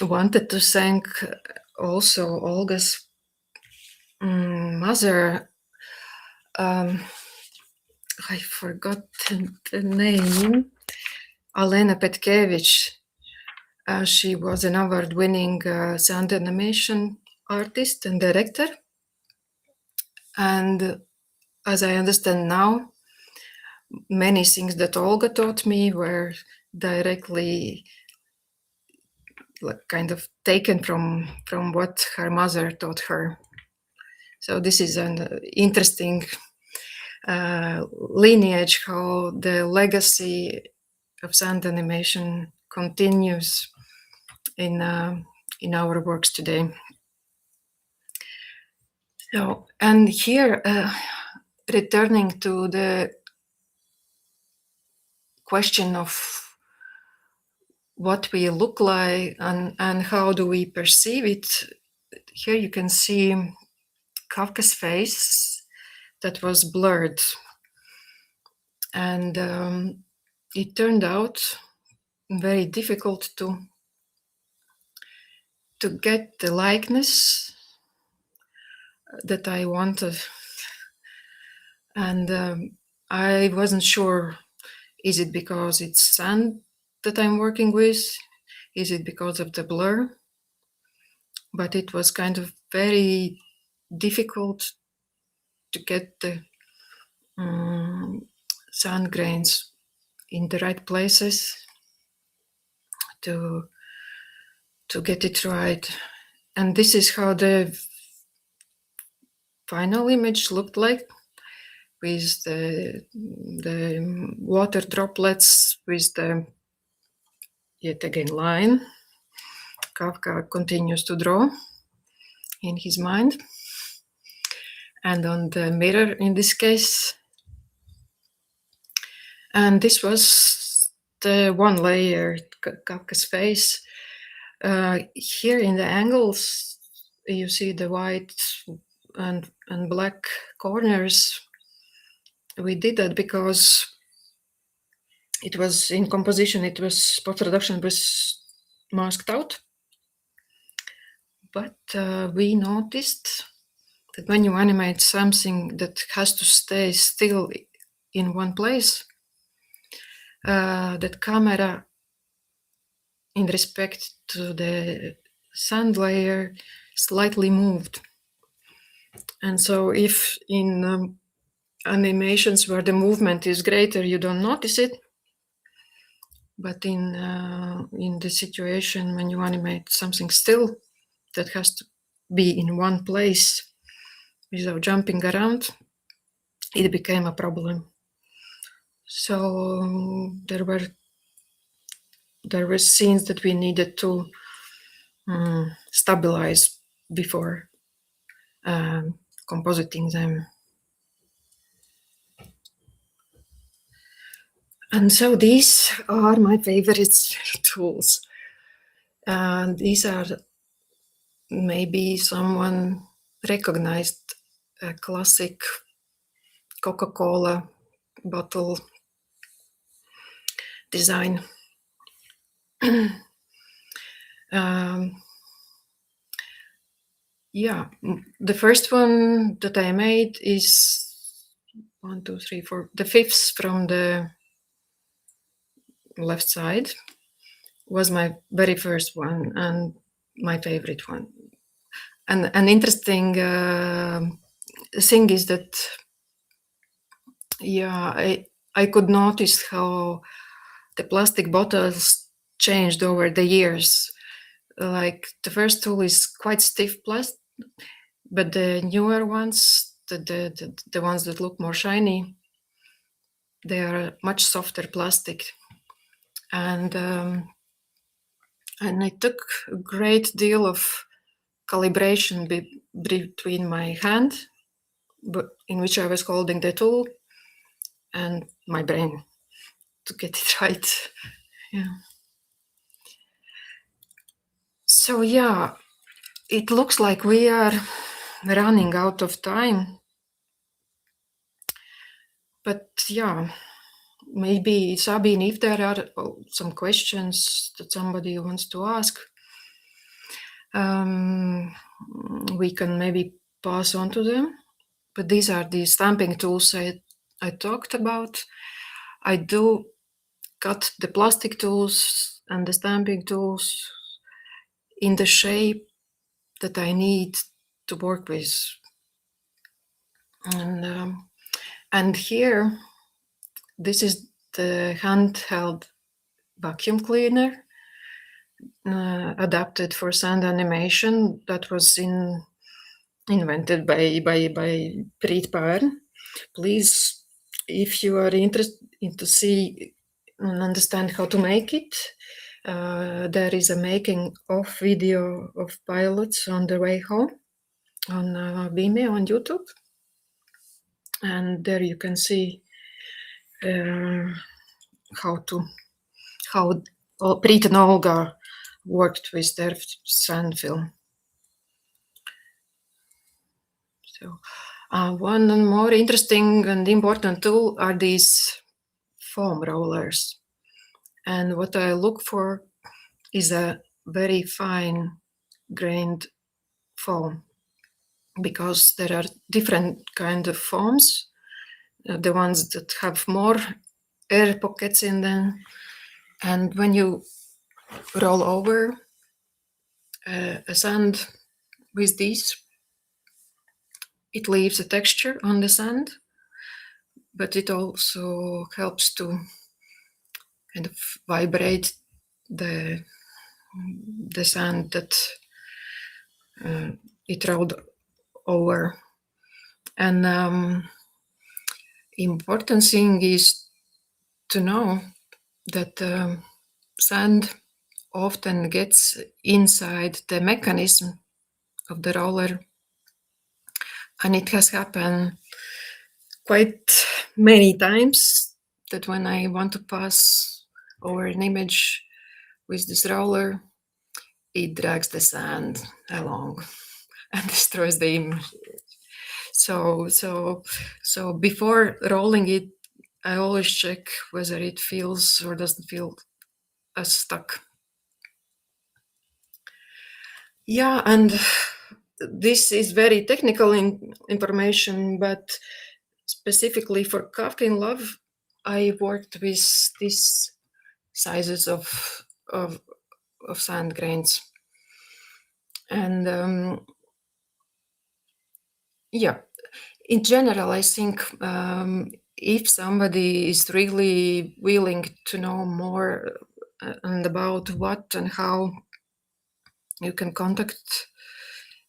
wanted to thank also Olga's mother. I forgot the name. Alena Petkevich. She was an award-winning sound animation artist and director. And as I understand now, many things that Olga taught me were directly kind of taken from what her mother taught her. So this is an interesting lineage, how the legacy of sound animation continues in our works today. So, and here, returning to the question of what we look like and how do we perceive it, here you can see Kafka's face that was blurred. And it turned out very difficult to get the likeness that I wanted. And I wasn't sure, is it because it's sand that I'm working with? Is it because of the blur? But it was kind of very difficult to get the sand grains in the right places to get it right. And this is how the final image looked like, with the water droplets, with the, yet again, line. Kafka continues to draw in his mind. And on the mirror in this case. And this was the one layer, Kafka's face. Here in the angles, you see the white and black corners. We did that because it was in composition, it was post-production was masked out. But we noticed that when you animate something that has to stay still in one place, that camera, in respect to the sand layer, slightly moved. And so if in animations where the movement is greater, you don't notice it. But in the situation when you animate something still that has to be in one place without jumping around, it became a problem. So there were scenes that we needed to stabilize before compositing them. And so these are my favorite tools. And these are maybe someone recognized a classic Coca-Cola bottle design. Yeah, the first one that I made is 1, 2, 3, 4, the fifth from the left side was my very first one and my favorite one. And an interesting thing is that, I could notice how the plastic bottles changed over the years. Like the first tool is quite stiff plastic, but the newer ones, the ones that look more shiny, they are much softer plastic. And And it took a great deal of calibration between my hand, in which I was holding the tool, and my brain to get it right. Yeah. So yeah, it looks like we are running out of time. But yeah, maybe Sabine, if there are some questions that somebody wants to ask, we can maybe pass on to them. But these are the stamping tools I talked about. I do cut the plastic tools and the stamping tools in the shape that I need to work with. And here, this is the handheld vacuum cleaner adapted for sand animation that was invented by Priit Pärn. Please, if you are interested to see and understand how to make it, there is a making of video of pilots on the way home on Vimeo on YouTube, and there you can see how Priit and Olga worked with their sand film. So one more interesting and important tool are these foam rollers. And what I look for is a very fine grained foam, because there are different kind of foams, the ones that have more air pockets in them. And when you roll over a sand with these, it leaves a texture on the sand, but it also helps to kind of vibrate the sand that it rolled over. And important thing is to know that sand often gets inside the mechanism of the roller, and it has happened quite many times that when I want to pass over an image with this roller, it drags the sand along and destroys the image. So before rolling it, I always check whether it feels or doesn't feel stuck. Yeah, and this is very technical information, but specifically for Kafka In Love, I worked with these sizes of sand grains. And yeah, in general, I think if somebody is really willing to know more and about what and how, you can contact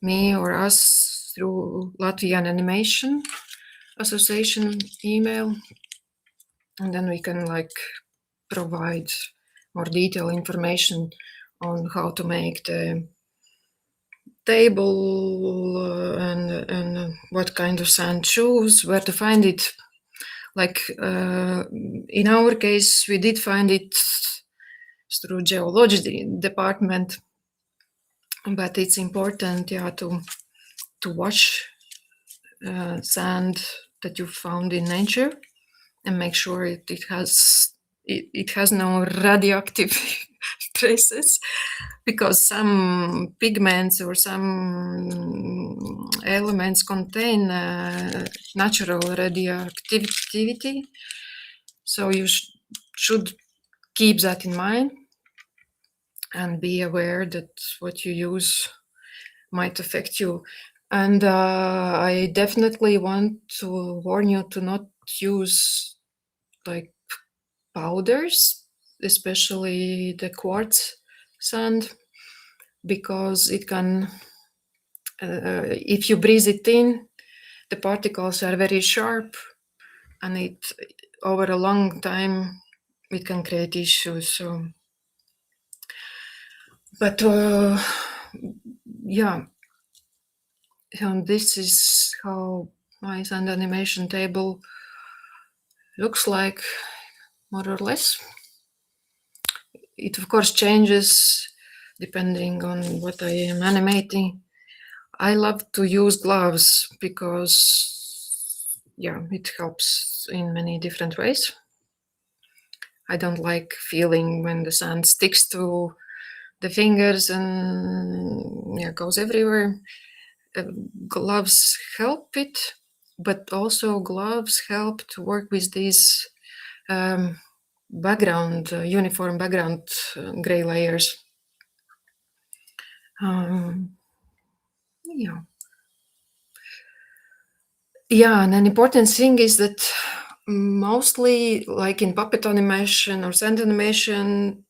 me or us through Latvian Animation Association email, and then we can provide more detailed information on how to make the table and what kind of sand choose, where to find it. In our case, we did find it through geology department, but it's important, to wash sand that you found in nature and make sure it has no radioactive traces, because some pigments or some elements contain natural radioactivity. So you should keep that in mind and be aware that what you use might affect you. And I definitely want to warn you to not use powders, especially the quartz sand, because it can, if you breathe it in, the particles are very sharp, and it over a long time it can create issues. So But yeah, and this is how my sand animation table looks like, more or less. It of course changes depending on what I am animating. I love to use gloves because, yeah, it helps in many different ways. I don't like feeling when the sand sticks to the fingers and goes everywhere. Gloves help it, but also gloves help to work with these background, uniform background gray layers. Yeah, and an important thing is that mostly, like in puppet animation or sand animation,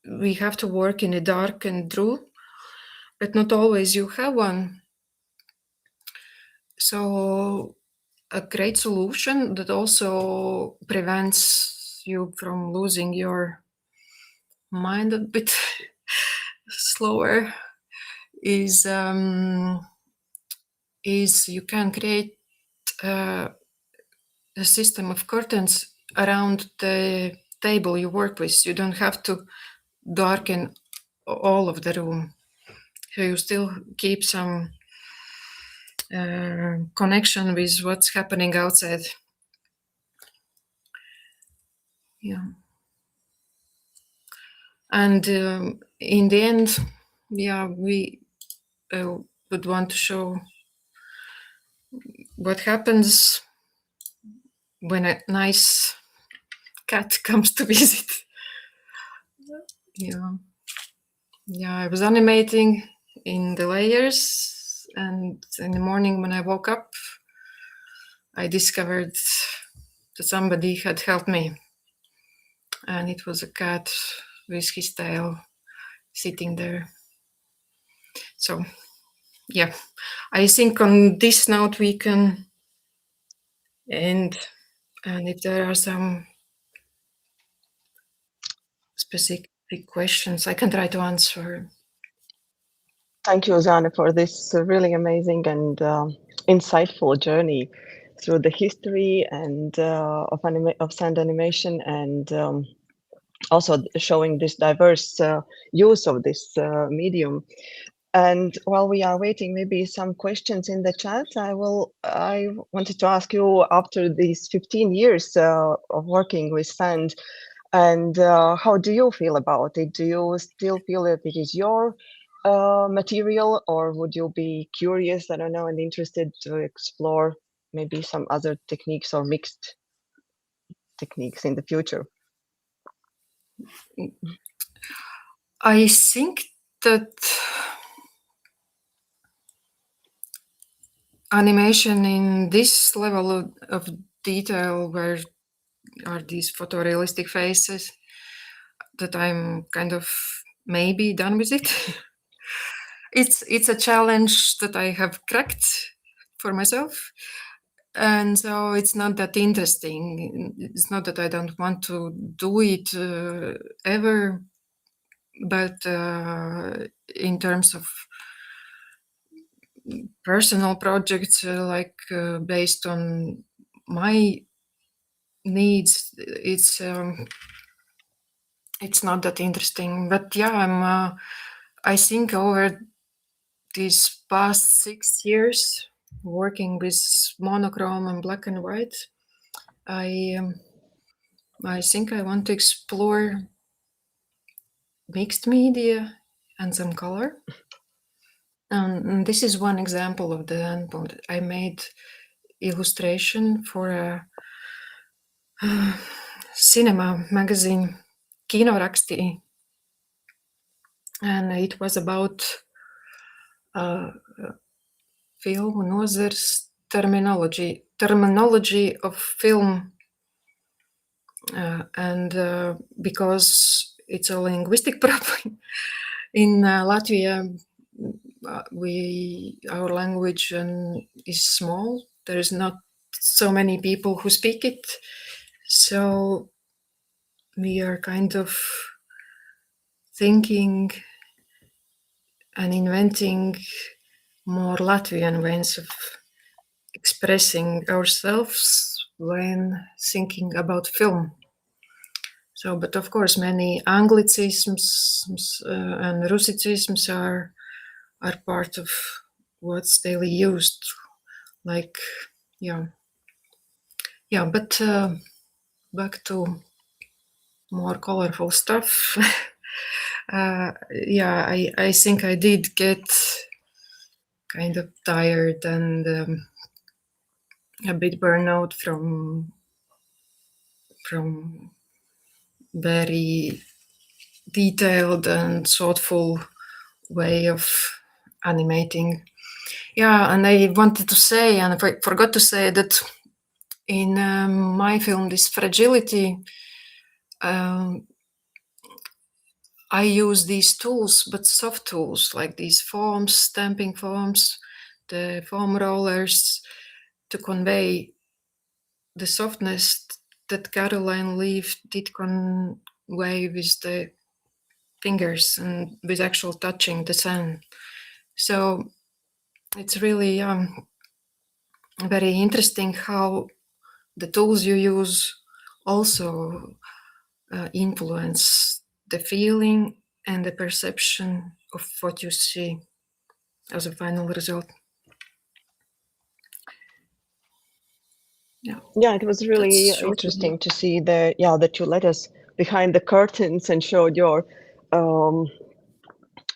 we have to work in a dark and drew, but not always you have one. So a great solution that also prevents you from losing your mind a bit slower is you can create a system of curtains around the table you work with. You don't have to darken all of the room. So you still keep some connection with what's happening outside. Yeah. And in the end, we would want to show what happens when a nice cat comes to visit. I was animating in the layers, and in the morning when I woke up, I discovered that somebody had helped me, and it was a cat with his tail sitting there. So yeah, I think on this note we can end, and if there are some specific questions, I can try to answer. Thank you, Zane, for this really amazing and insightful journey through the history and of sand animation, and also showing this diverse use of this medium. And while we are waiting, maybe some questions in the chat. I wanted to ask you, after these 15 years of working with sand, and how do you feel about it? Do you still feel that it is your material, or would you be curious, I don't know, and interested to explore maybe some other techniques or mixed techniques in the future? I think that animation in this level of detail, where are these photorealistic faces, that I'm kind of maybe done with it. It's a challenge that I have cracked for myself, and so it's not that interesting. It's not that I don't want to do it ever, but in terms of personal projects, based on my needs, it's not that interesting. But yeah, I think over these past 6 years working with monochrome and black and white, I think I want to explore mixed media and some color. And this is one example of the endpoint. I made illustration for a cinema magazine, Kinoraksti, and it was about film nozares terminology of film, and because it's a linguistic problem in Latvia, our language is small. There is not so many people who speak it, so we are kind of thinking and inventing more Latvian ways of expressing ourselves when thinking about film. So, but of course, many Anglicisms and Russicisms are part of what's daily used. Like, yeah. But back to more colorful stuff. I think I did get kind of tired and a bit burnout from very detailed and thoughtful way of animating. Yeah, and I wanted to say, and I forgot to say that in my film, this fragility, I use these tools, but soft tools like these foams, stamping foams, the foam rollers, to convey the softness that Caroline Leaf did convey with the fingers and with actual touching the sand. So it's really very interesting how the tools you use also influence the feeling and the perception of what you see as a final result. Yeah, it was really interesting to see that you let us behind the curtains and showed your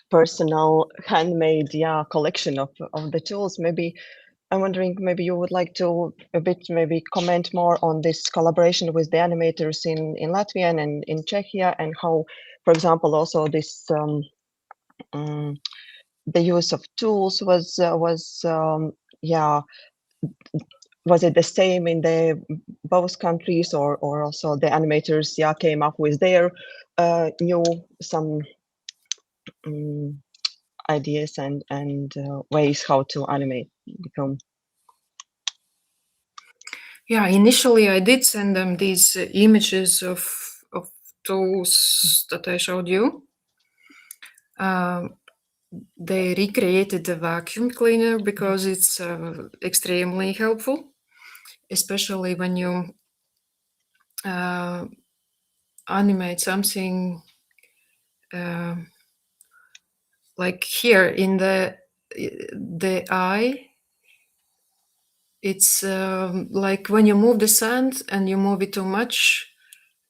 personal handmade collection of the tools. Maybe I'm wondering, maybe you would like to maybe comment more on this collaboration with the animators in Latvia and in Czechia, and how, for example, also this the use of tools was it the same in the both countries, or also the animators came up with their new some ideas and ways how to animate the film? Yeah, initially I did send them these images of tools that I showed you. They recreated the vacuum cleaner because it's extremely helpful, especially when you animate something like here in the eye. It's like when you move the sand and you move it too much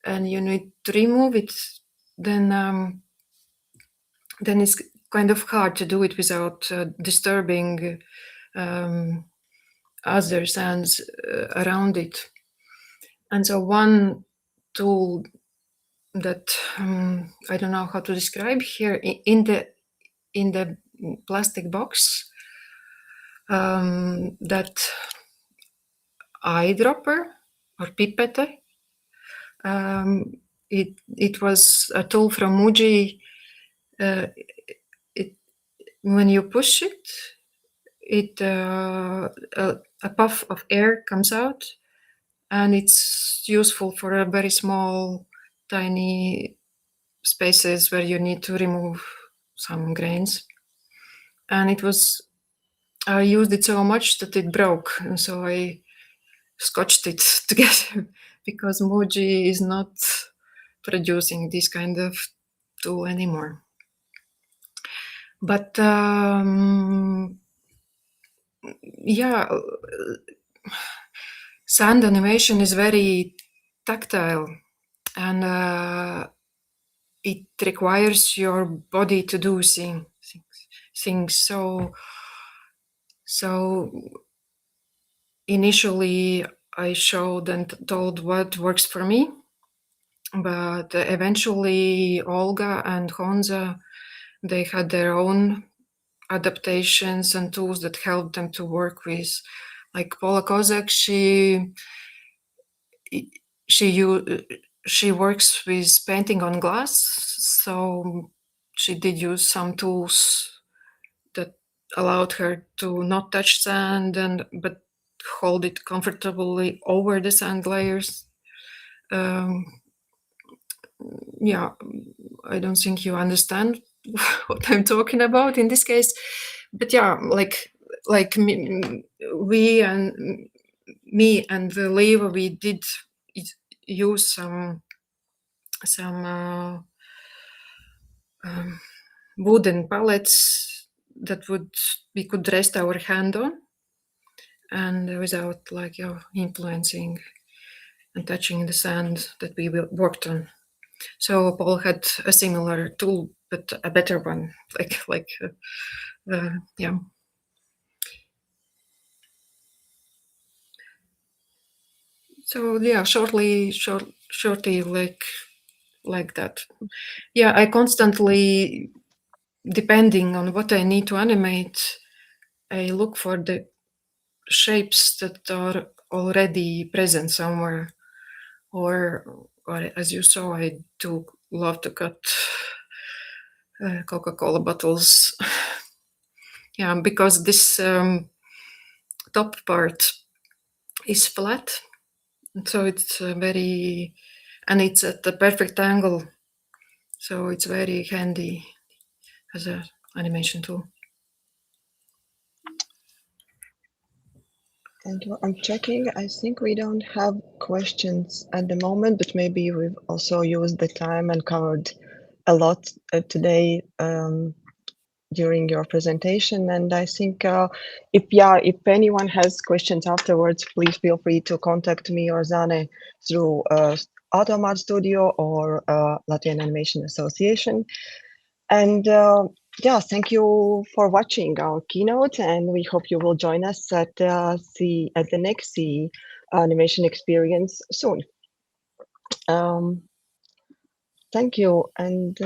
and you need to remove it, then it's kind of hard to do it without disturbing other sands around it. And so one tool that I don't know how to describe here in the plastic box, that eyedropper or pipette. It was a tool from Muji. When you push it, a puff of air comes out, and it's useful for a very small, tiny spaces where you need to remove some grains. And I used it so much that it broke, and so I scotched it together because Muji is not producing this kind of tool anymore. But sand animation is very tactile, and it requires your body to do things. So initially I showed and told what works for me, but eventually Olga and Honza, they had their own adaptations and tools that helped them to work with. Like Paula Kozak, she works with painting on glass, so she did use some tools that allowed her to not touch sand but hold it comfortably over the sand layers. I don't think you understand what I'm talking about in this case. But yeah, like me and the Leva, we did use some wooden pallets that we could rest our hand on, and without like influencing and touching the sand that we worked on. So Paul had a similar tool, but a better one, yeah. So yeah, shortly like that. Yeah, I constantly, depending on what I need to animate, I look for the shapes that are already present somewhere, or as you saw, I do love to cut Coca-Cola bottles. Yeah, because this top part is flat, so it's very, and it's at the perfect angle, so it's very handy as an animation tool. Thank you. I'm checking. I think we don't have questions at the moment, but maybe we've also used the time and covered a lot today during your presentation. And I think if anyone has questions afterwards, please feel free to contact me or Zane through Automart Studio or Latvian Animation Association. And yeah, thank you for watching our keynote, and we hope you will join us at the next CEE Animation Experience soon. Thank you, and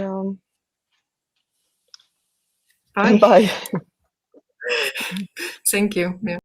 Bye. bye. Thank you. Yeah.